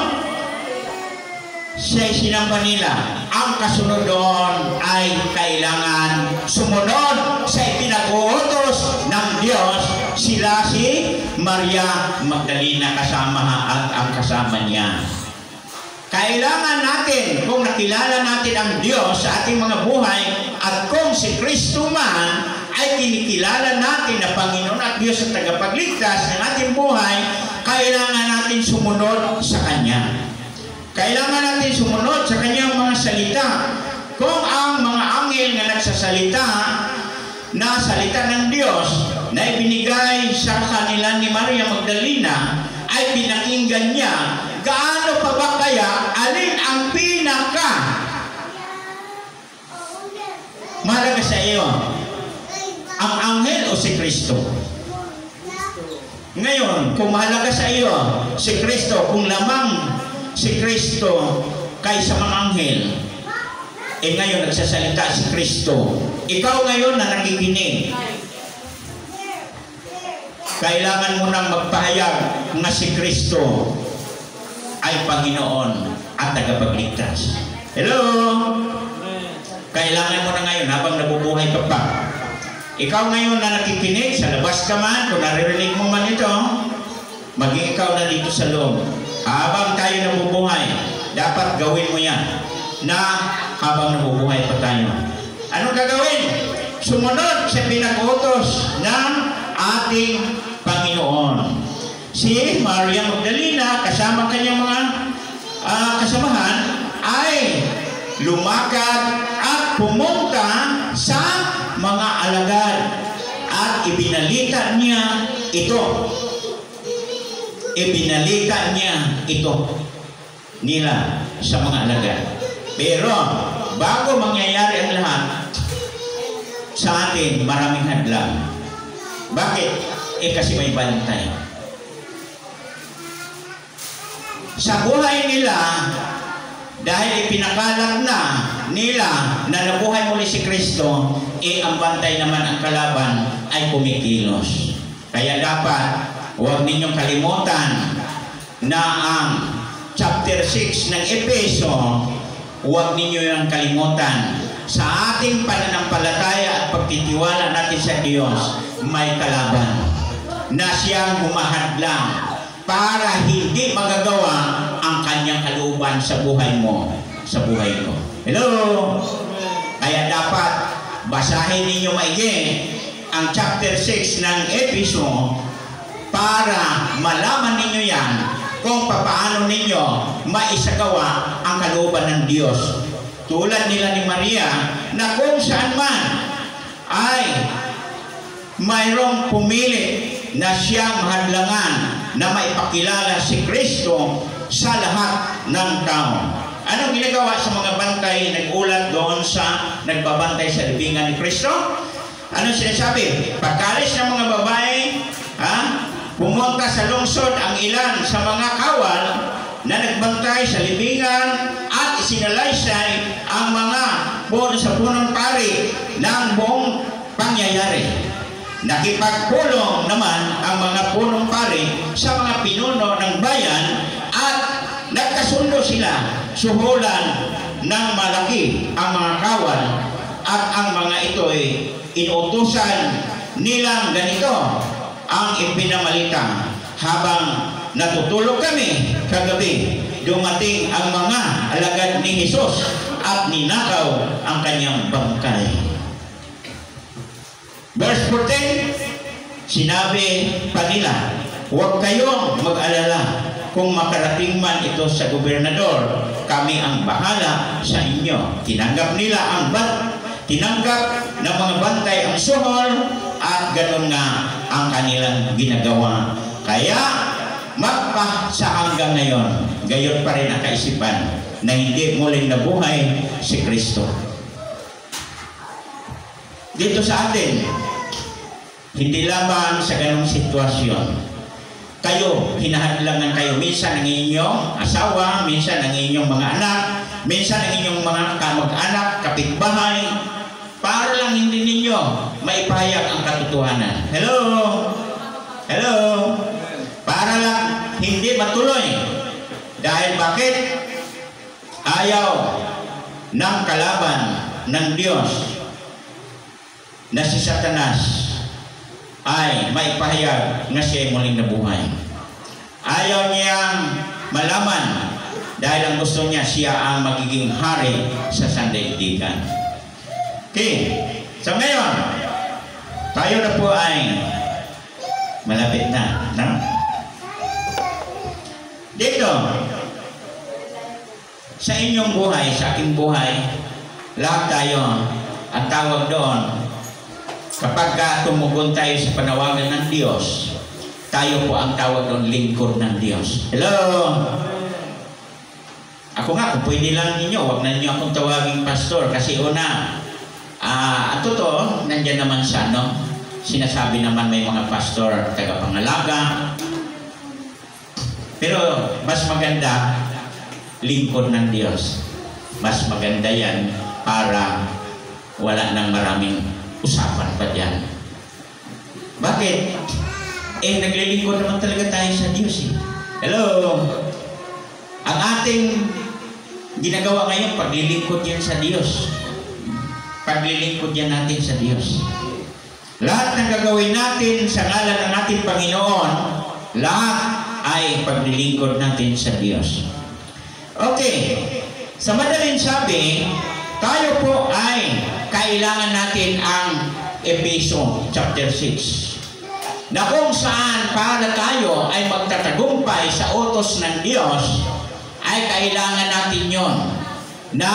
siya'y sinamba nila. Ang kasunod doon ay kailangan sumunod sa ipinag-uutos ng Diyos. Sila si Maria Magdalena kasama at ang kasama niya. Kailangan natin, kung nakilala natin ang Diyos sa ating mga buhay at kung si Kristo man ay kinikilala natin na Panginoon at Diyos at tagapagligtas ng ating buhay, kailangan natin sumunod sa Kanya. Kailangan natin sumunod sa Kanyang mga salita. Kung ang mga anghel na nagsasalita na salita ng Diyos na ibinigay sa kanila ni Maria Magdalena ay pinakinggan niya, gaano pa ba kaya, alin ang pinaka mahalaga sa iyo? Ang anghel o si Kristo? Ngayon, kung mahalaga sa iyo si Kristo, kung lamang si Kristo kaysa mga anghel, ngayon nagsasalita si Kristo. Ikaw ngayon na nakikinig, kailangan mo nang magpahayag na si Kristo ay Panginoon at tagapagligtas. Hello? Kailangan mo na ngayon habang nabubuhay ka pa. Ikaw ngayon na nakikinig, sa labas ka man, kung naririnig mo man ito, maging ikaw na dito sa loob. Habang tayo nabubuhay, dapat gawin mo yan na habang nabubuhay pa tayo. Anong gagawin? Sumunod sa pinag-utos ng ating Panginoon. Si Maria Magdalena, kasama kanyang mga kasamahan, ay lumakad at pumunta sa mga alagad at ibinalita niya ito. Ibinalita niya ito nila sa mga alagad. Pero bago mangyayari ang lahat, sa atin maraming hadlang. Bakit? Kasi may bantay. Sa buhay nila, dahil ipinakalat na nila na nabuhay muli si Kristo, ang bantay naman ang kalaban ay kumikilos. Kaya dapat huwag ninyong kalimutan na ang chapter 6 ng Efeso, huwag ninyo yung kalimutan. Sa ating pananampalataya at pagtitiwala natin sa Diyos, may kalaban na siyang humahadlang para hindi magagawa ang kanyang kalooban sa buhay mo, sa buhay ko. Hello? Kaya dapat basahin ninyo maigi ang chapter 6 ng Efeso para malaman ninyo yan kung paano ninyo maisagawa ang kalooban ng Diyos. Tulad nila ni Maria na kung saan man ay mayroong pumili na siyang hadlangan na maipakilala si Kristo sa lahat ng tao. Anong ginagawa sa mga bantay nag-ulat doon sa nagbabantay sa libingan ni Kristo? Anong sinasabi? Pagkalis ng mga babae, pumunta sa lungsod ang ilan sa mga kawal na nagbantay sa libingan at isinalaysay ang mga sa punong pari ng buong pangyayari. Nakipagpulong naman ang mga punong pari sa mga pinuno ng bayan at nagkasundo sila, suhulan ng malaki ang mga bawal at ang mga ito'y inuutusan nilang ganito ang ipinamalita. Habang natutulog kami kagabi, dumating ang mga alagad ni Jesus at ninakaw ang kanyang bangkay. Verse 14, sinabi pa nila, huwag kayong mag-alala. Kung makarating man ito sa gobernador, kami ang bahala sa inyo. Tinanggap nila tinanggap ng mga bantay ang suhol at ganun nga ang kanilang ginagawa. Kaya magpa sa hanggang ngayon, gayon pa rin ang kaisipan na hindi muling nabuhay si Kristo. Dito sa atin, hindi lamang sa ganong sitwasyon. Kayo, hinahadlangan kayo minsan ng inyong asawa, minsan ng inyong mga anak, minsan ng inyong mga kamag-anak, kapitbahay, para lang hindi ninyo maipahayag ang katotohanan. Hello? Hello? Para lang hindi matuloy. Dahil bakit? Ayaw ng kalaban ng Diyos na si Satanas ay maipahayag na siya muling nabuhay. Ayaw niyang malaman dahil ang gusto niya siya ang magiging hari sa sandaigdigan. Okay, so ngayon tayo na po ay malapit na, no? Dito sa inyong buhay, sa aking buhay, lahat tayo ang tawag doon. Kapag tumugon tayo sa panawagan ng Diyos, tayo po ang tawag doon, lingkod ng Diyos. Hello? Ako nga, kung pwede lang ninyo, huwag na ninyo akong tawaging pastor. Kasi una, totoo, nandiyan naman sa sinasabi naman may mga pastor, tagapangalaga. Pero mas maganda, lingkod ng Diyos. Mas maganda yan para wala nang maraming usapan pa dyan. Bakit? Naglilingkod naman talaga tayo sa Diyos. Hello? Ang ating ginagawa ngayon, paglilingkod yan sa Diyos. Paglilingkod yan natin sa Diyos. Lahat ng gagawin natin sa ngalan ng ating Panginoon, lahat ay paglilingkod natin sa Diyos. Okay. Sa madaling sabi, tayo po ay kailangan natin ang Efeso chapter 6 na kung saan para tayo ay magtatagumpay sa utos ng Diyos ay kailangan natin yon na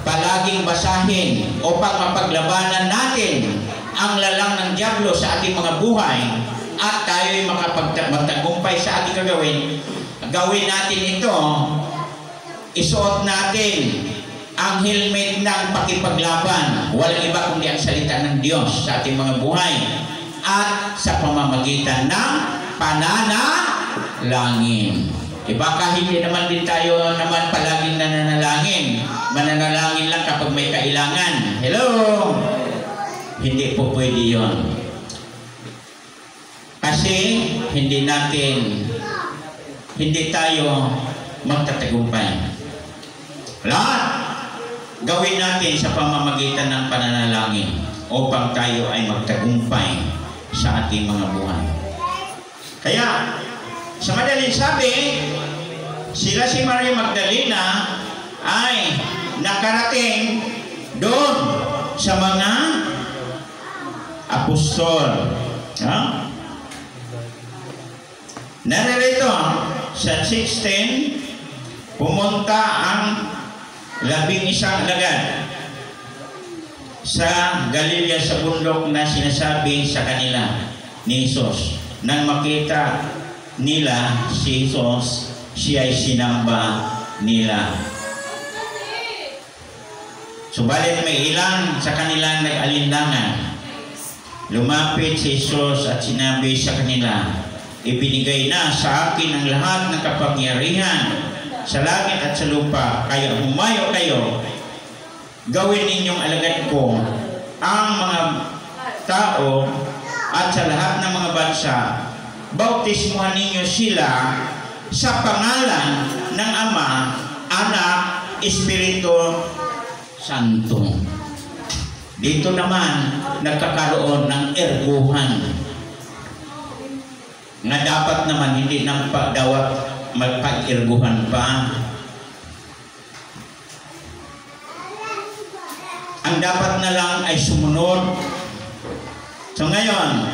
palaging basahin upang mapaglabanan natin ang lalang ng dyablo sa ating mga buhay at tayo ay magtagumpay sa ating gagawin. Gawin natin ito, isuot natin ang helmet ng pakipaglaban. Walang iba kundi ang salita ng Diyos sa ating mga buhay at sa pamamagitan ng pananalangin. Baka hindi naman din tayo naman palaging nananalangin. Mananalangin lang kapag may kailangan. Hello? Hindi po pwede yun. Kasi hindi tayo magtatagumpay. Lahat gawin natin sa pamamagitan ng pananalangin upang tayo ay magtagumpay sa ating mga buhay. Kaya, sa madaling sabi, si Maria Magdalena ay nakarating doon sa mga apostol. Narito sa 16, pumunta ang 11 alagad sa Galilea sa bundok na sinasabi sa kanila ni Jesus. Nang makita nila si Jesus, siya ay sinamba nila. Subalit may ilan sa kanilang nag-alinlangan. Lumapit si Jesus at sinabi sa kanila, ibinigay na sa akin ang lahat ng kapangyarihan sa langit at sa lupa, kaya humayo kayo, gawin ninyong alagad ko ang mga tao at sa lahat ng mga bansa, bautismuhan ninyo sila sa pangalan ng Ama, Anak, Espiritu Santo. Dito naman, nagkakaroon ng erguhan na dapat naman hindi nang pagdawat magpag-erguhan pa. Ang dapat na lang ay sumunod. So ngayon,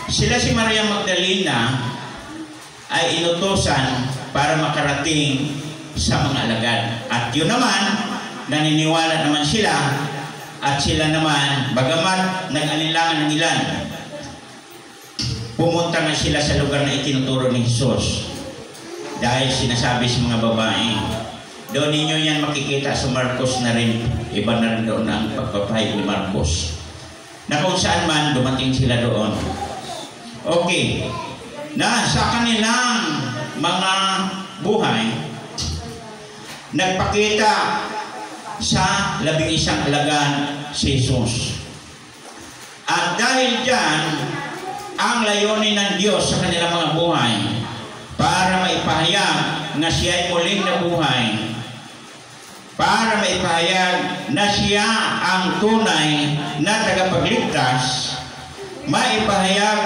sila si Maria Magdalena ay inutusan para makarating sa mga alagad. At yun naman, naniniwala naman sila at sila naman, bagamat nag-anilangan ng ilan, pumunta na sila sa lugar na itinuturo ni Jesus. Dahil sinasabi sa mga babae, doon ninyo yan makikita sa Marcos na rin, iba na rin doon ang pagpapahayag ni Marcos, na kung saan man dumating sila doon. Okay, na sa kanilang mga buhay, nagpakita sa 11 alagad si Jesus. At dahil dyan, ang layunin ng Diyos sa kanilang mga buhay para maipahayag na siya ay muling nabuhay, para maipahayag na siya ang tunay na tagapagligtas, maipahayag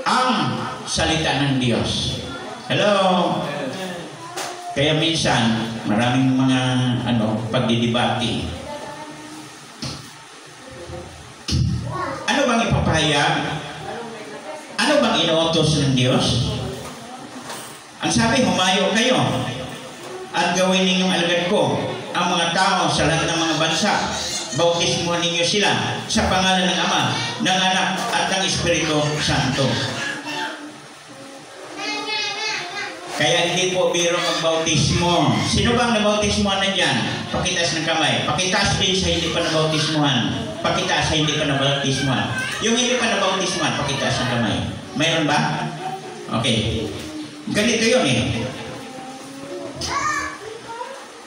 ang salita ng Diyos. Hello? Kaya minsan, maraming mga pagdidibati. Ano bang ipapahayag? Ano bang inuutos ng Diyos? Ang sabi, humayo kayo at gawin ninyong alagad ko ang mga tao sa lahat ng mga bansa. Bautismuhan ninyo sila sa pangalan ng Ama, ng Anak at ng Espiritu Santo. Kaya hindi po biro magbautismo. Sino bang nabautismuhan na dyan? Pakitaas ng kamay. Pakitaas din sa hindi pa nabautismuhan. Pakitaas sa hindi pa nabautismuhan. Yung hindi pa nabautismuhan, pakitaas ng kamay. Mayroon ba? Okay. Ganito yun eh.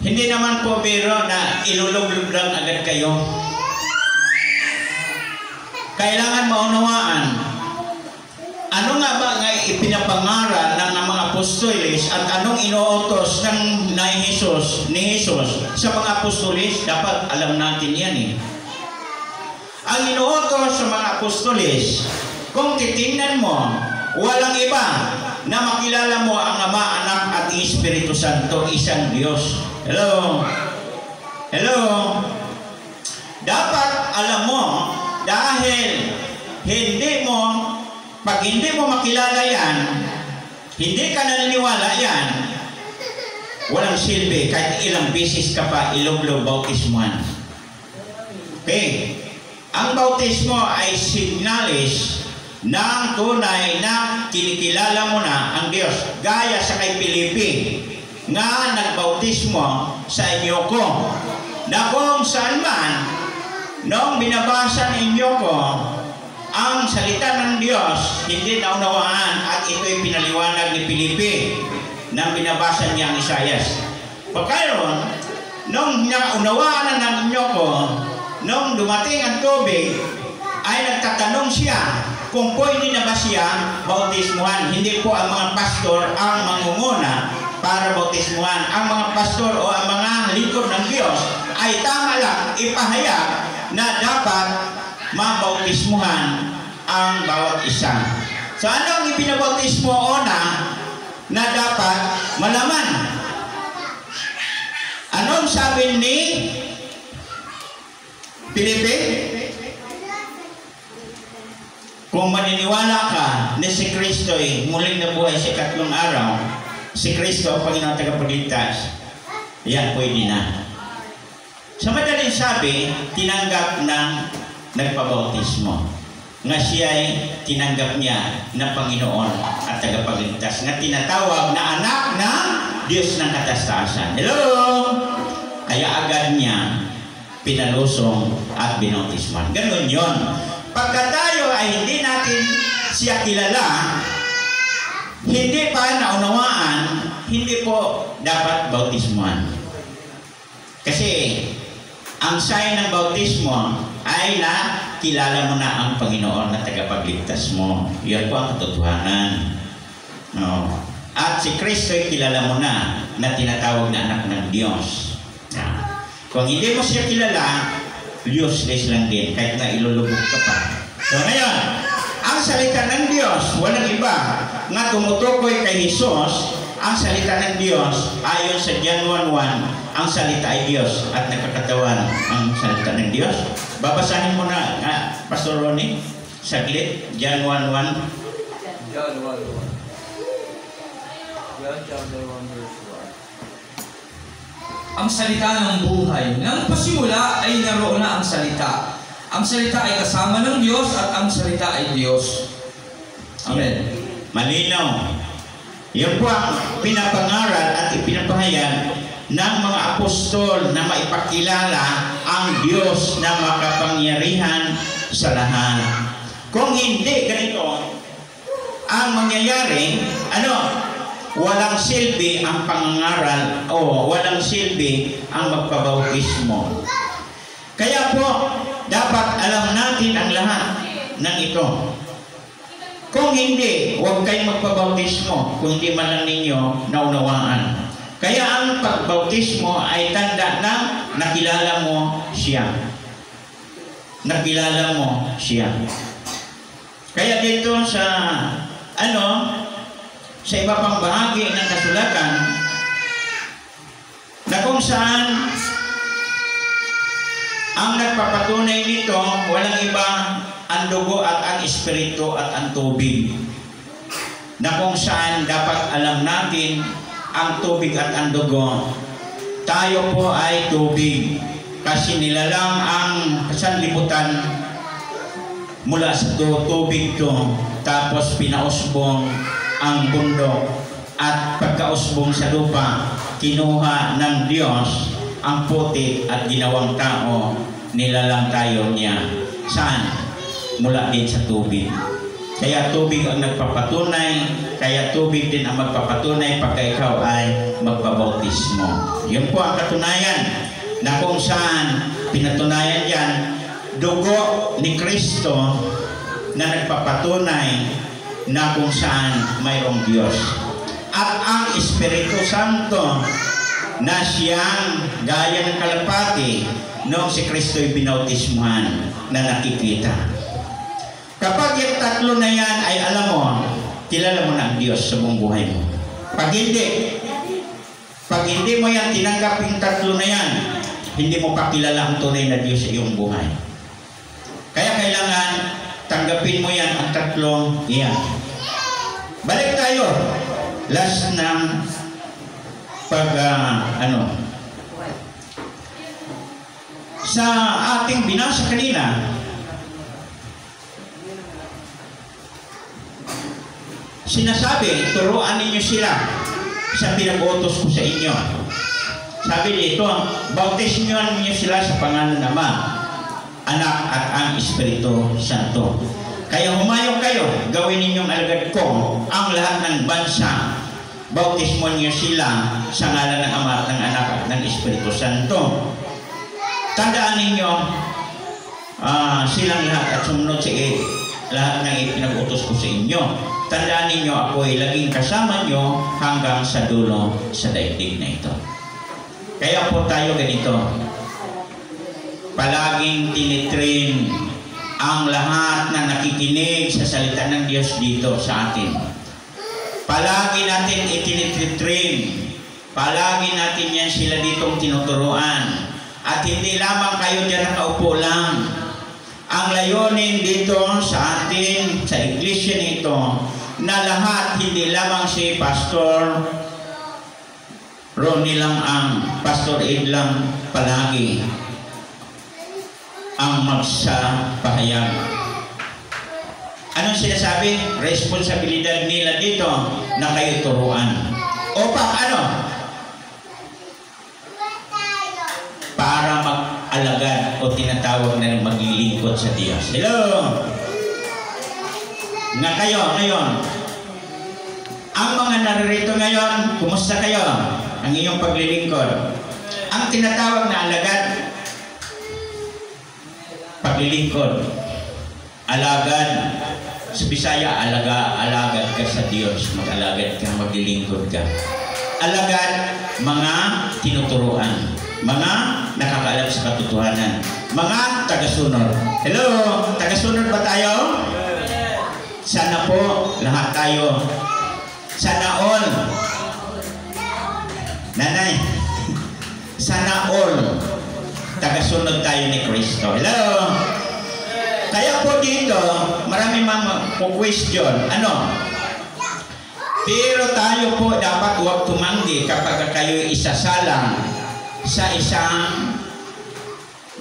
Hindi naman po biro na ilulog-log lang agad kayo. Kailangan maunawaan. Ano nga ba nga ipinapangaral ng mga apostoles at anong inuutos ng ni Jesus sa mga apostoles? Dapat alam natin yan eh. Ang inuutos sa mga apostoles, kung titingnan mo, walang iba na makilala mo ang Ama, Anak at Espiritu Santo, isang Diyos. Hello? Hello? Dapat alam mo, dahil pag hindi mo makilala yan, hindi ka naniniwala yan, walang silbi kahit ilang beses ka pa ilog-log bautismuhan. Okay? Ang bautismo ay signalis ng tunay na kinikilala mo na ang Diyos. Gaya sa kay Filipe nga nagbautismo sa inyo ko, na kung saan man nung binabasa ninyo ko ang salita ng Diyos, hindi naunawaan, at ito'y pinaliwanag ni Filipe nang binabasa niya ang Isaias. Pagkaroon, nung naunawaan ng inyo ko, nung dumating ang tubig, ay nagtatanong siya kung pwede na ba siya bautismuhan. Hindi po ang mga pastor ang mangunguna para bautismuhan. Ang mga pastor o ang mga lingkod ng Diyos ay tama lang ipahayag na dapat mabautismuhan ang bawat isa. So ano ang ipinabautismo una na dapat malaman? Anong sabi ni Filipe? Kung maniniwala ka na si Kristo ay muling nabuhay sa ikatlong araw, si Kristo ang Panginoon tagapagligtas, yan pwede na. Sa madaling sabi, tinanggap ng nagpabautismo nga siya ay tinanggap niya ng Panginoon at tagapagligtas, nga tinatawag na anak ng Diyos ng katastasan. Hello? Kaya agad niya pinalusong at binautisman. Ganun yun. Pagka tayo ay hindi natin siya kilala, hindi pa naunawaan, hindi po dapat bautismuhan. Kasi ang sign ng bautismo ay na kilala mo na ang Panginoon na tagapagligtas mo. Yan po ang katotohanan. No. At si Kristo ay kilala mo na tinatawag na anak ng Diyos. Kung hindi mo siya kilala, useless lang din, kahit na ilulubog ka pa. So ngayon, ang salita ng Diyos, walang iba nga tumutukoy kay Jesus. Ang salita ng Diyos, ayon sa John 1:1, ang salita ay Diyos at nakakatawan ang salita ng Diyos. Babasahin mo na, Pastor Ronnie, saglit, John 1:1. John 1:1. John chapter 1 verse 1. Ang salita ng buhay. Nang pasimula ay naroon na ang salita. Ang salita ay kasama ng Diyos at ang salita ay Diyos. Amen. Malinaw. Yan po ang pinapangaral at ipinapahayag ng mga apostol na maipakilala ang Diyos na makapangyarihan sa lahat. Kung hindi ganito ang mangyayari, walang silbi ang pangangaral o walang silbi ang magpabautismo. Kaya po, dapat alam natin ang lahat ng ito. Kung hindi, huwag kayong magpabautismo kung hindi man lang ninyo naunawaan. Kaya ang pagbautismo ay tanda na nakilala mo siya. Nakilala mo siya. Kaya dito sa sa iba pang bahagi ng kasulatan na kung saan ang nagpapatunay nito, walang iba ang dugo at ang espiritu at ang tubig. Na kung saan dapat alam natin ang tubig at ang dugo. Tayo po ay tubig kasi nilalang ang sanlibutan mula sa tubig to, tapos pinausbong ang bundok at pagkausbong sa lupa, kinuha ng Diyos ang putik at ginawang tao, nilalang tayo niya. Saan? Mula din sa tubig. Kaya tubig ang nagpapatunay, kaya tubig din ang magpapatunay pagka ikaw ay magpabautismo. Yun po ang katunayan na kung saan pinatunayan yan, dugo ni Kristo na nagpapatunay na kung saan mayroong Diyos. At ang Espiritu Santo na siyang gaya ng kalapati noong si Kristo'y binautismuhan na nakikita. Kapag yung tatlo na yan ay alam mo, kilala mo na ang Diyos sa buong buhay mo. Pag hindi mo yan tinanggap yung tatlo na yan, hindi mo pa kilala ang tunay na Diyos sa iyong buhay. Kaya kailangan tanggapin mo yan ang tatlong iyan. Balik tayo. Last ng sa ating binasa kanina, sinasabi, turuan ninyo sila sa pinag-utos ko sa inyo. Sabi dito, bautismuhan ninyo sila sa pangalan ng Ama, Anak at ang Espiritu Santo. Kaya humayong kayo, gawin ninyong alagad ko ang lahat ng bansa. Bautismuhan niyo sila sa ngalan ng Ama at ng Anak at ng Espiritu Santo. Tandaan ninyo silang lahat at sumunod sa lahat ng ipinag-utos ko sa inyo. Tandaan ninyo ako ay laging kasama nyo hanggang sa dulo sa daigdig na ito. Kaya po tayo ganito. Palaging tinitrain ang lahat na nakikinig sa salita ng Diyos dito sa atin. Palagi natin itinitrain. Palagi natin yan sila ditong tinuturuan. At hindi lamang kayo dyan nakaupo lang. Ang layunin dito sa atin, sa iglesia nito, na lahat, hindi lamang si Pastor Ronnie lang ang Pastor Ed lang palagi ang magsapahayag. Anong sinasabi? Responsibilidad nila dito na kayo turuan. Upang para mag-alagad o tinatawag na maglilingkod sa Diyos. Hello! Nga kayo ngayon, ang mga naririto ngayon, kumusta kayo? Ang iyong paglilingkod. Ang tinatawag na alagad, paglilingkod. Alagad. Sa Bisaya, alagad ka sa Diyos. Mag-alagad ka, maglilingkod ka. Alagad, mga tinuturuan. mga nakakaalam sa katotohanan, mga tagasunod. Hello, tagasunod ba tayo? Sana po lahat tayo. Sana all. Nanay, sana all tagasunod tayo ni Kristo. Hello? Kaya po dito, marami mga question. Ano? Pero tayo po dapat huwag tumanggi kapag kayo isasalang sa isang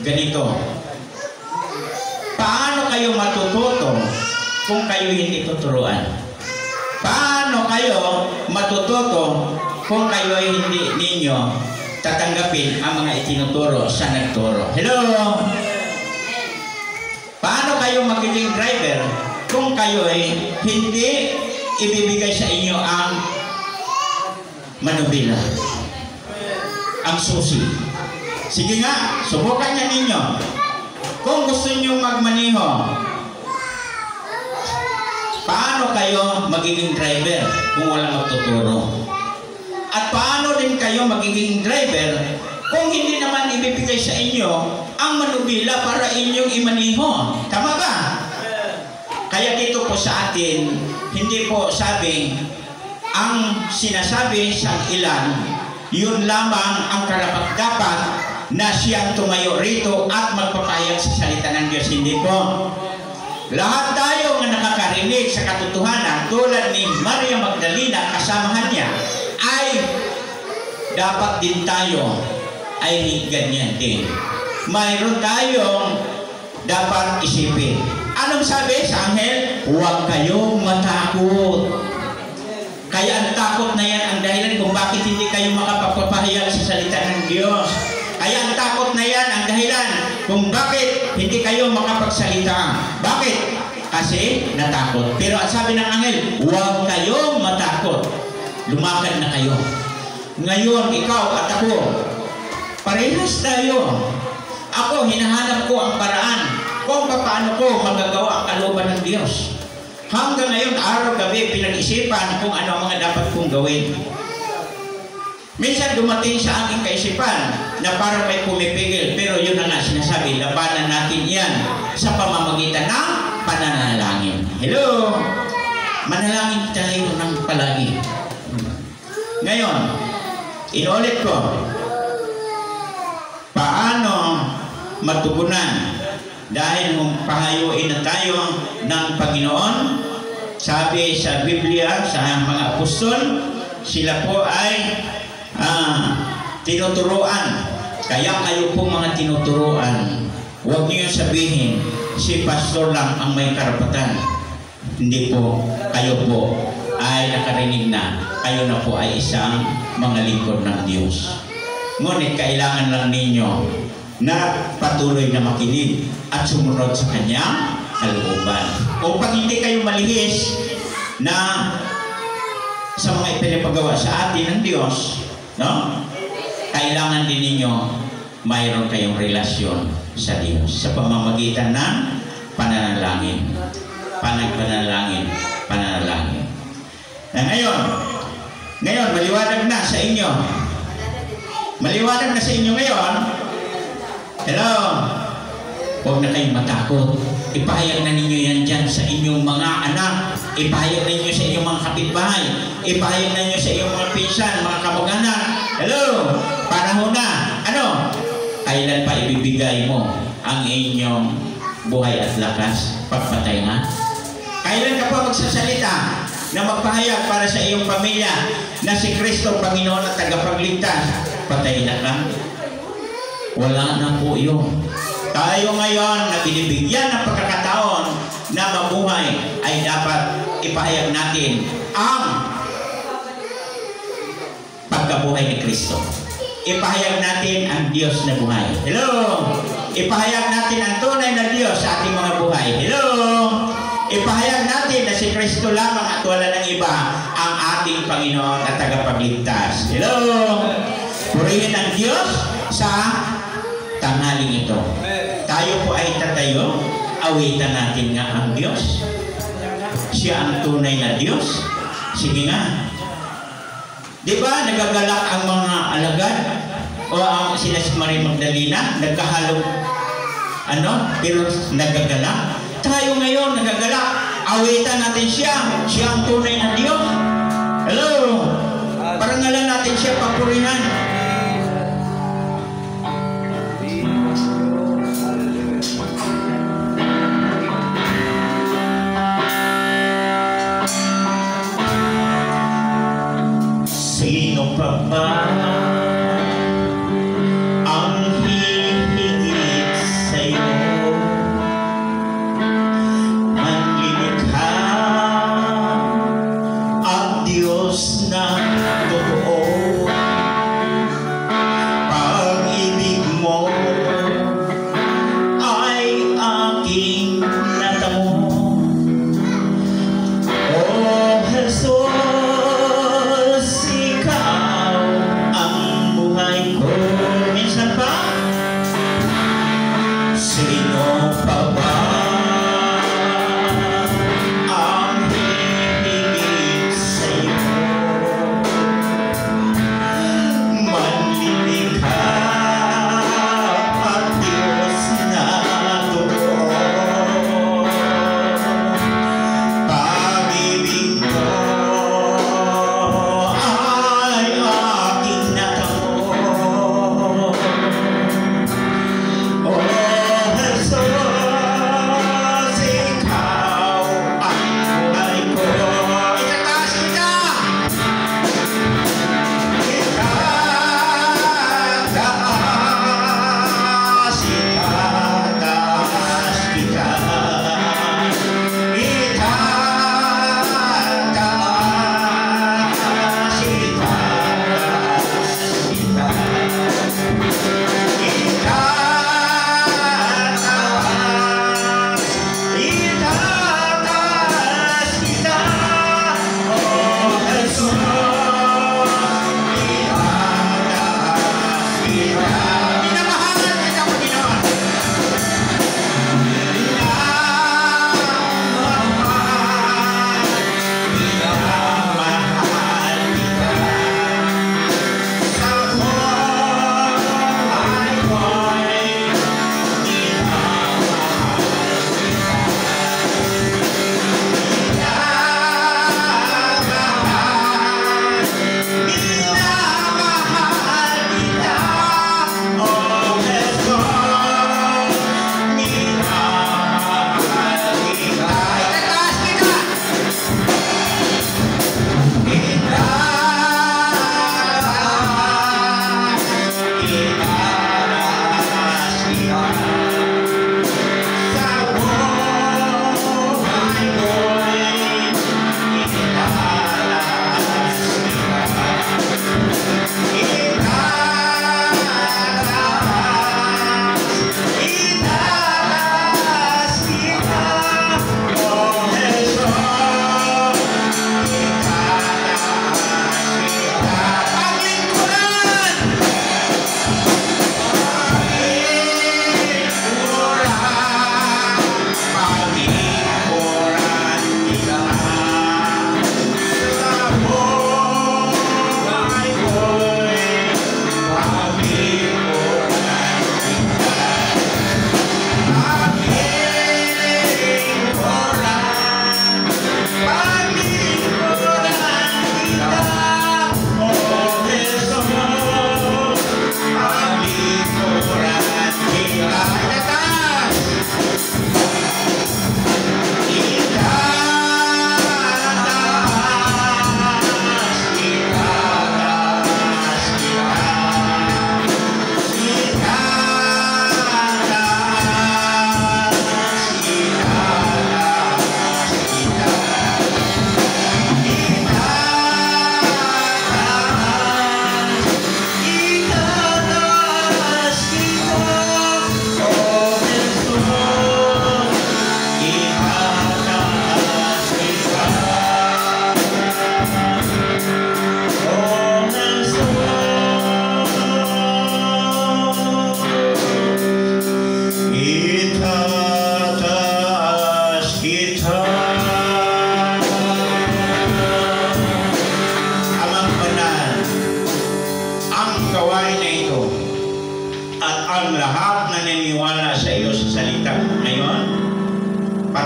ganito. Paano kayo matututo kung kayo hindi tuturuan? Paano kayo matututo kung kayo hindi ninyo tatanggapin ang mga itinuturo sa nagturo? Hello? Paano kayo magiging driver kung kayo ay hindi ibibigay sa inyo ang manubila, ang susi? Sige nga, subukan niya ninyo. Kung gusto niyo magmaniho, paano kayo magiging driver kung walang magtuturo? At paano din kayo magiging driver kung hindi naman ibibigay sa inyo ang manubila para inyong imaniho? Tama ba? Kaya dito po sa atin, hindi po sabing ang sinasabi sa ilan, yun lamang ang karapat-dapat na siyang tumayo rito at magpapahayag sa salita ng Diyos. Hindi po. Lahat tayo nga nakakarinig sa katotohanan tulad ni Maria Magdalena, kasamahan niya, ay dapat din tayo ay ganyan din. Mayroon tayong dapat isipin. Anong sabi sa anghel? Huwag kayong matakot. Kaya ang takot na yan ang dahilan kung bakit hindi kayo makapagpapahayag sa salita ng Diyos. Kaya ang takot na yan ang dahilan kung bakit hindi kayo makapagsalita. Bakit? Kasi natakot. Pero ang sabi ng anghel, huwag kayong matakot. Lumakad na kayo. Ngayon, ikaw at ako, parehas tayo. Ako, hinahanap ko ang paraan kung paano ko magagawa ang kalooban ng Diyos. Hanggang ngayon, araw-gabi, pinag-isipan kung ano ang mga dapat kong gawin. Minsan dumating sa aking kaisipan na parang may pumipigil, pero yun na nga sinasabi, labanan natin yan sa pamamagitan ng pananalangin. Hello? Manalangin tayo ng palagi. Ngayon, inulit ko, paano matugunan? Dahil kung pahayuin na tayo ng Panginoon, sabi sa Biblia, sa mga apostol, sila po ay tinuturuan. Kaya kayo po mga tinuturuan, huwag niyo sabihin, si pastor lang ang may karapatan. Hindi po, kayo po ay nakarinig na, kayo na po ay isang mga lingkod ng Diyos. Ngunit kailangan lang ninyo na patuloy na makinig at sumunod sa kanyang kalooban. Upang hindi kayo malihis na sa mga ipinapagawa sa atin ng Diyos, no? Kailangan din ninyo mayroon kayong relasyon sa Diyos sa pamamagitan ng pananalangin. Pananalangin. Na ngayon, maliwanag na sa inyo. Maliwanag na sa inyo ngayon. Hello? Huwag na kayong matakot. Ipahayag na ninyo yan dyan sa inyong mga anak. Ipahayag na ninyo sa inyong mga kapitbahay. Ipahayag na ninyo sa inyong mga pinsan, mga kamag-anak. Hello? Panahon na. Ano? Kailan pa ibibigay mo ang inyong buhay at lakas? Pagpatay na? Kailan ka pa magsasalita na magpahayag para sa iyong pamilya na si Kristo, Panginoon at tagapagligtas? Patay na ka? Wala na po yun. Tayo ngayon na binibigyan ng pagkakataon na mabuhay ay dapat ipahayag natin ang pagkabuhay ni Kristo. Ipahayag natin ang Diyos na buhay. Hello? Ipahayag natin ang tunay na Diyos sa ating mga buhay. Hello? Ipahayag natin na si Kristo lamang at wala ng iba ang ating Panginoon at tagapagligtas. Hello? Purihin ang Diyos sa tanghaling ito. Tayo po ay tatayo, awitan natin nga ang Diyos. Siya ang tunay na Diyos. Sige nga. Di ba nagagalak ang mga alagad? O sila si Maria Magdalena, nagkahalo, pero nagagalak. Tayo ngayon, nagagalak. Awitan natin siya. Siya ang tunay na Diyos. Hello! Parangalan natin siya, papurihan. Sino pa ba ang hihigit sa'yo? Manlilikha ang Diyos na totoo. Pag-ibig mo ay aking natamo. O Jesus, ikaw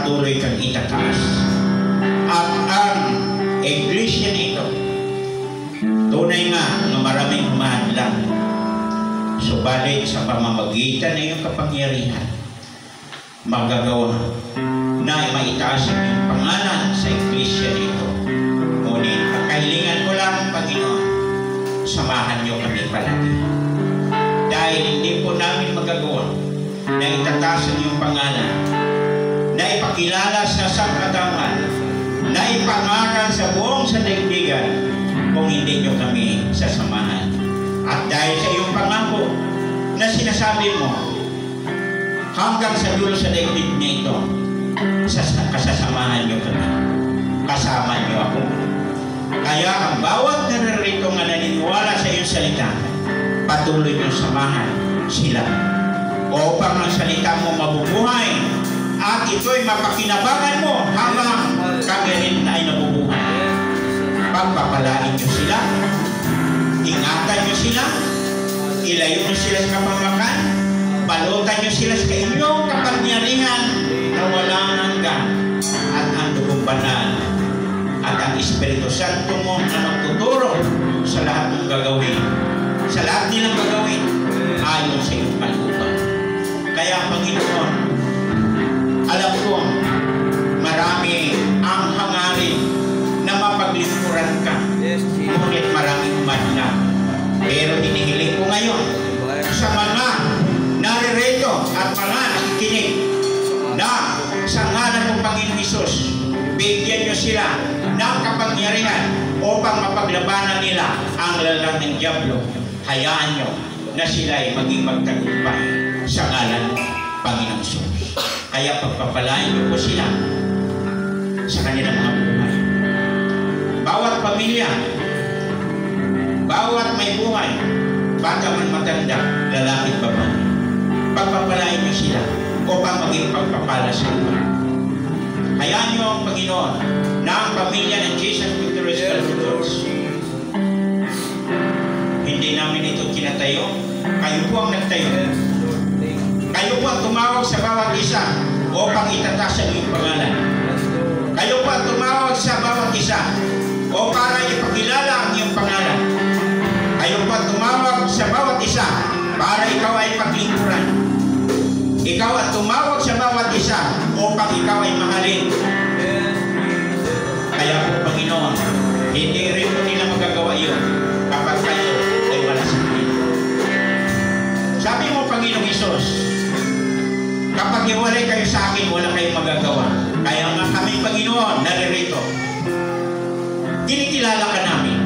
patuloy kang itataas. At ang iglesia nito, tunay nga na maraming humahadlang. Subalit sa pamamagitan ng iyong kapangyarihan, magagawa na maitaas ang iyong pangalan sa iglesia nito. Ngunit ang kahilingan ko lang, Panginoon, samahan niyo kami palagi. Dahil hindi po namin magagawa na itataas ang iyong pangalan, na ipakilala sa sangkatawan, na ipangaral sa buong sandaigdigan kung hindi niyo kami sasamahan. At dahil sa iyong pangako na sinasabi mo, hanggang sa dulo sa daigdig niya ito, kasasamahan niyo kami. Kasama niyo ako. Kaya ang bawat naririto nga naniniwala sa iyong salita, patuloy niyo samahan sila upang ang salita mo mabubuhay at ito'y mapakinabangan mo habang kami rin ay nabubuhay. Pagpapalain niyo sila, ingatan niyo sila, ilayo niyo sila sa kapamakan, balutan niyo sila sa inyong kapangyarihan na walang hanggan, at ang dugong banal at ang Espiritu Santo mo na magtuturo sa lahat ng gagawin, sa lahat nilang gagawin ayon sa iyong kalooban. Kaya Panginoon, alam ko marami ang hangarin na mapaglingkuran ka, ngunit maraming umadlang. Pero hinihiling ko ngayon sa mga naririto at mga nakikinig na sa ngalan ng Panginoon Hesus, bigyan niyo sila ng kapangyarihan upang mapaglabanan nila ang lalang ng Diablo. Hayaan niyo na sila ay maging magtagumpay sa ngalan ng Panginoon Hesus. Kaya pagpapalain niyo po sila sa kanilang mga buhay. Bawat pamilya, bawat may buhay, bata man matanda, lalaki at babae, pagpapalain niyo sila upang maging pagpapala sa iba. Hayaan niyo ang Panginoon na ang pamilya ng Jesus Victorious Calvary Church, hindi namin ito kinatayo, kayo po ang nagtayo. Kayo po ang tumawag sa bawat isa upang itataas ang iyong pangalan. Kayo po ang tumawag sa bawat isa o para ipakilala ang iyong pangalan. Kayo po ang tumawag sa bawat isa para ikaw ay paglingkuran. Ikaw ang tumawag sa bawat isa upang ikaw ay mahalin. Kaya po Panginoon, hindi rin po nila magagawa yun kapag kayo ay wala sa kanila. Sabi mo Panginoong Hesus, kapag iwalay kayo sa akin, wala kayong magagawa. Kaya nga kami Panginoon naririto, kinikilala ka namin.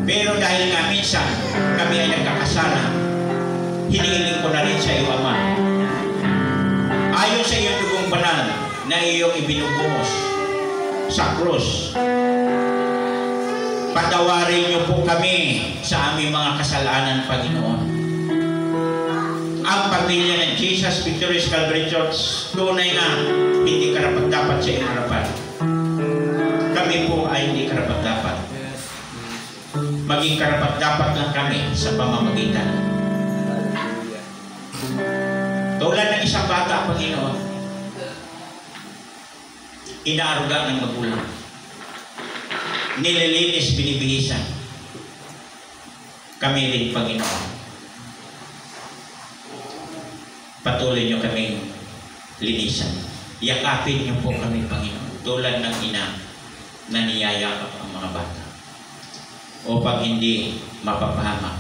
Pero dahil nga minsan kami ay nagkakasala, hinihiling ko na rin sa iyo, Ama, ayon sa iyong dugong banal na iyong ibinubuhos sa krus, patawarin niyo po kami sa aming mga kasalanan, Panginoon. Ang pamilya ng Jesus Victorious Calvary Church, tunay na hindi karapat-dapat sa iyong harapan. Kami po ay hindi karapat-dapat. Maging karapat-dapat lang kami sa pamamagitan. Tulad ng isang bata, Panginoon, inaaruga ng magulang, nililinis, binibihisan. Kami rin, Panginoon, patuloy niyo kaming linisan. Yakapin niyo po kami, Panginoon, tulad ng ina na niyayakap ang mga bata upang hindi mapapahamak.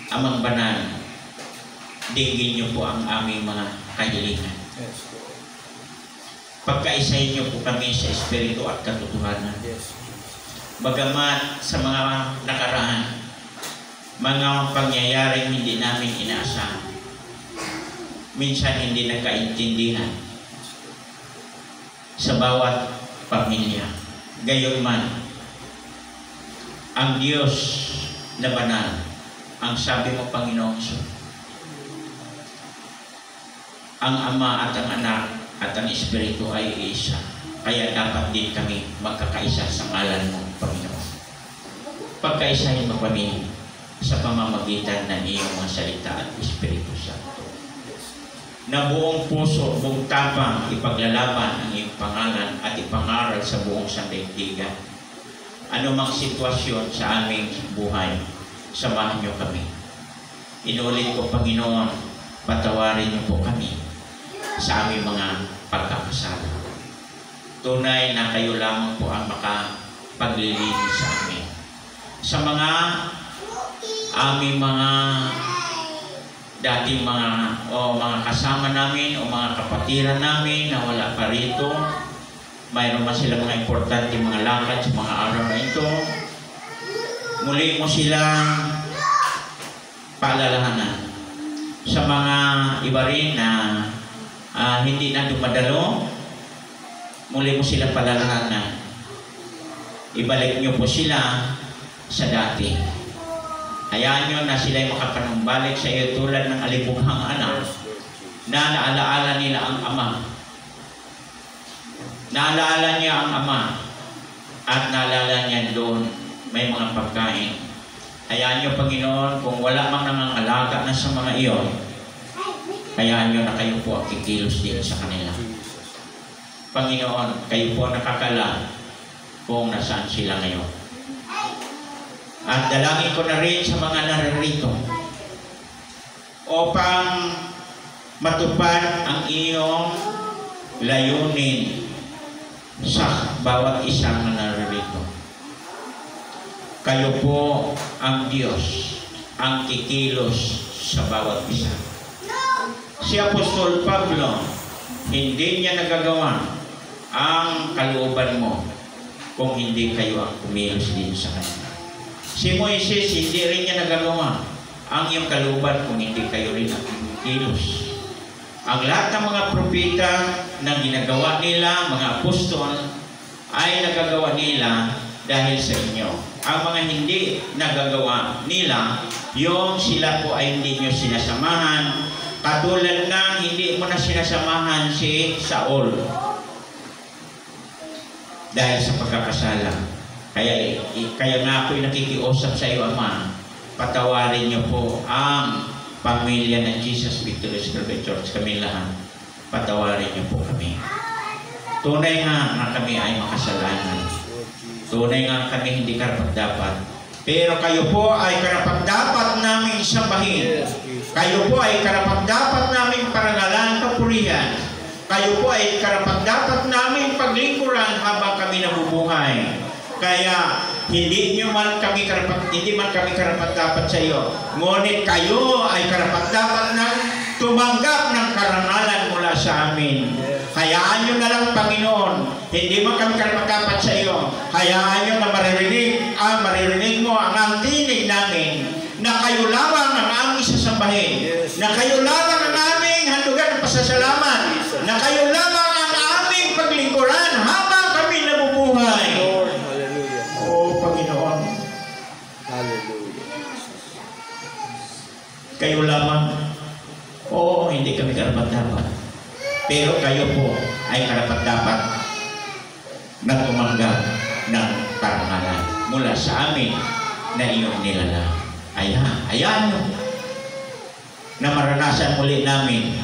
Amang banal, dinggin niyo po ang aming mga kahilingan. Pagkaisahin niyo po kami sa Espiritu at katotohanan. Bagamat sa mga nakaraan, mga pangyayaring hindi namin inaasahan, minsan hindi nagkaintindihan sa bawat pamilya. Gayunman, ang Diyos na banal, ang sabi mo Panginoon Hesus, ang Ama at ang Anak at ang Espiritu ay isa. Kaya dapat din kami magkakaisa sa ngalan mo, Panginoon. Pagkaisahin mo kami sa pamamagitan ng iyong mga salita at Espiritu Santo. na buong puso, buong tapang ipaglalaban ang iyong pangalan at ipangaral sa buong sandaigdigan. Ano mang sitwasyon sa aming buhay, samahan niyo kami. Inulit ko, Panginoon, patawarin niyo po kami sa aming mga pagkakasala. Tunay na kayo lamang po ang makapaglilinis sa amin. Sa mga aming mga dating mga kasama namin o mga kapatiran namin na wala pa rito, mayroon man sila mga importante mga lakad sa mga araw na ito, muli mo silang paalalahanan. Sa mga iba rin na hindi na dumadalo, muli mo silang paalalahanan. Ibalik niyo po sila sa dati. Hayaan nyo na sila'y makapanumbalik sa iyo tulad ng alibughang anak na naalaala nila ang ama. Naalaala niya ang ama at naalala niya doon may mga pagkain. Hayaan nyo, Panginoon, kung wala mang nangangalaga na sa mga iyon, hayaan nyo na kayo po ang kikilos din sa kanila. Panginoon, kayo po nakakala kung nasaan sila ngayon. At dalangin ko na rin sa mga naririto upang matupad ang iyong layunin sa bawat isang naririto. Kayo po ang Diyos, ang kikilos sa bawat isa. Si Apostol Pablo, hindi niya nagagawa ang kalooban mo kung hindi kayo ang kumilos din sa kanila. Si Moises, hindi rin niya nagagawa ang iyong kalooban kung hindi kayo rin ang kilos. Ang lahat ng mga propeta na ginagawa nila, mga apostol, ay nagagawa nila dahil sa inyo. Ang mga hindi nagagawa nila, yung sila po ay hindi nyo sinasamahan, katulad ng hindi mo na sinasamahan si Saul dahil sa pagkakasala. Kaya nga ako'y nakikiusap sa iyo, Ama, patawarin niyo po ang pamilya ng Jesus Victory Sacrament Church, kami lahat. Patawarin niyo po kami. Tunay nga kami ay makasalanan. Tunay nga kami hindi karapat-dapat. Pero kayo po ay karapat-dapat naming sambahin. Kayo po ay karapat-dapat naming parangalan, papurihan. Kayo po ay karapat-dapat naming paglingkuran habang kami nabubuhay. Kaya hindi man kami karapat-dapat sa iyo. Ngunit kayo ay karapat-dapat na tumanggap ng karangalan mula sa amin. Hayaan nyo na lang, Panginoon, hindi man kami karapat-dapat sa iyo. Hayaan nyo na maririnig mo ang tinig namin, na kayo lamang ang aming sasambahin, na kayo lamang ang aming handugan ng pasasalamat, na kayo lamang ang aming paglingkuran habang kami nabubuhay. Kayo lamang, oo, hindi kami karapat-dapat. Pero kayo po ay karapat-dapat na tumanggap ng karangalan mula sa amin na iyong nilala. Ayan nyo na maranasan muli namin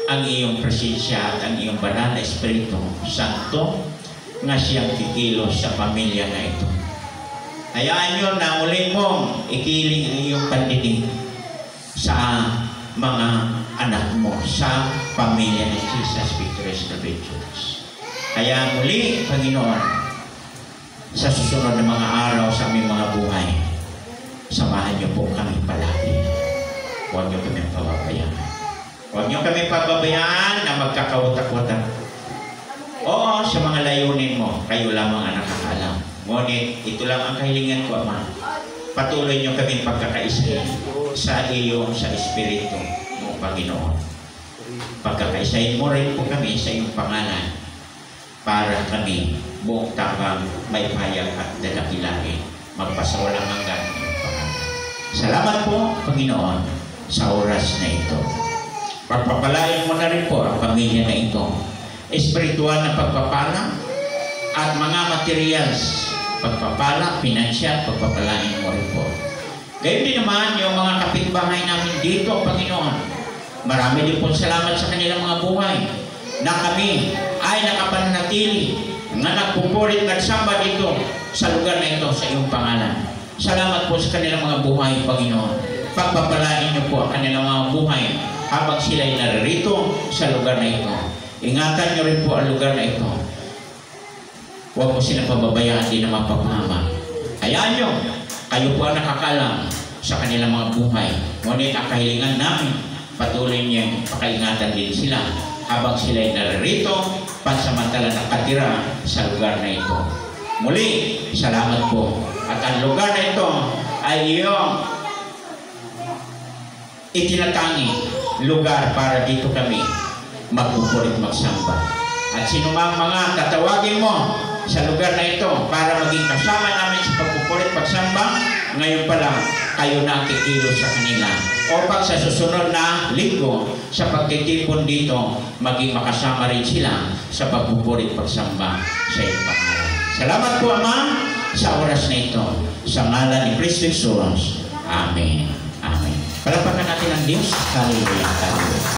ang iyong presensya at ang iyong banal na Espiritu Santo na siyang kikilos sa pamilya na ito. Hayaan nyo na muli mong ikiling ang iyong pandinig sa mga anak mo, sa pamilya ng Jesus Victory Sacrament Church. Kaya muli, Panginoon, sa susunod na mga araw sa aming mga buhay, samahan niyo po kami palagi. Huwag niyo kami pababayaan. Huwag niyo kami pababayaan na magkakawat-akwatan. Oo, sa mga layunin mo, kayo lamang ang nakakaalam. Ngunit, ito lang ang kahilingan ko, Ama. Patuloy niyo kami pagkakaisahin sa iyo, sa Espiritu mo, Panginoon. Pagkakaisahin mo rin po kami sa iyong pangalan para kami buong tapang may payag at dalakilangin magpasawalang hanggan ng iyong pangalan. Salamat po, Panginoon, sa oras na ito. Pagpapalain mo na rin po ang pamilya na ito. Espiritual na pagpapala at mga materials, pagpapala, pinansyal, pagpapalain mo rin po. Gayon din naman yung mga kapitbahay namin dito, Panginoon. Marami din po salamat sa kanilang mga buhay na kami ay nakapanatili nga nagpupurit, nagsamba dito sa lugar na ito sa iyong pangalan. Salamat po sa kanilang mga buhay, Panginoon. Pagpapalain niyo po ang kanilang mga buhay habang sila'y naririto sa lugar na ito. Ingatan niyo rin po ang lugar na ito. Huwag mo silang pababayaan, din na mapapahama. Hayaan niyo, kayo po ang nakakalam sa kanilang mga buhay. Ngunit ang kahilingan namin, patuloy niyang pakaingatan din sila habang sila'y naririto, pansamantala nakatira sa lugar na ito. Muli, salamat po. At ang lugar na ito ay iyong itinatangi lugar para dito kami magpupurit magsamba. At sinumang mga tatawagin mo sa lugar na ito para maging kasama namin sa pagpupurit pagsamba, ngayon pa lang kayo na kikilos sa kanila upang sa susunod na linggo sa pagtitipon dito maging makasama rin sila sa pagpupurit pagsamba sa iyong pangalan. Salamat po, Ama, sa oras na ito. Sa ngalan ni Kristo Jesus. Amen. Amen. Palapakan natin ang Diyos. Hallelujah. Hallelujah.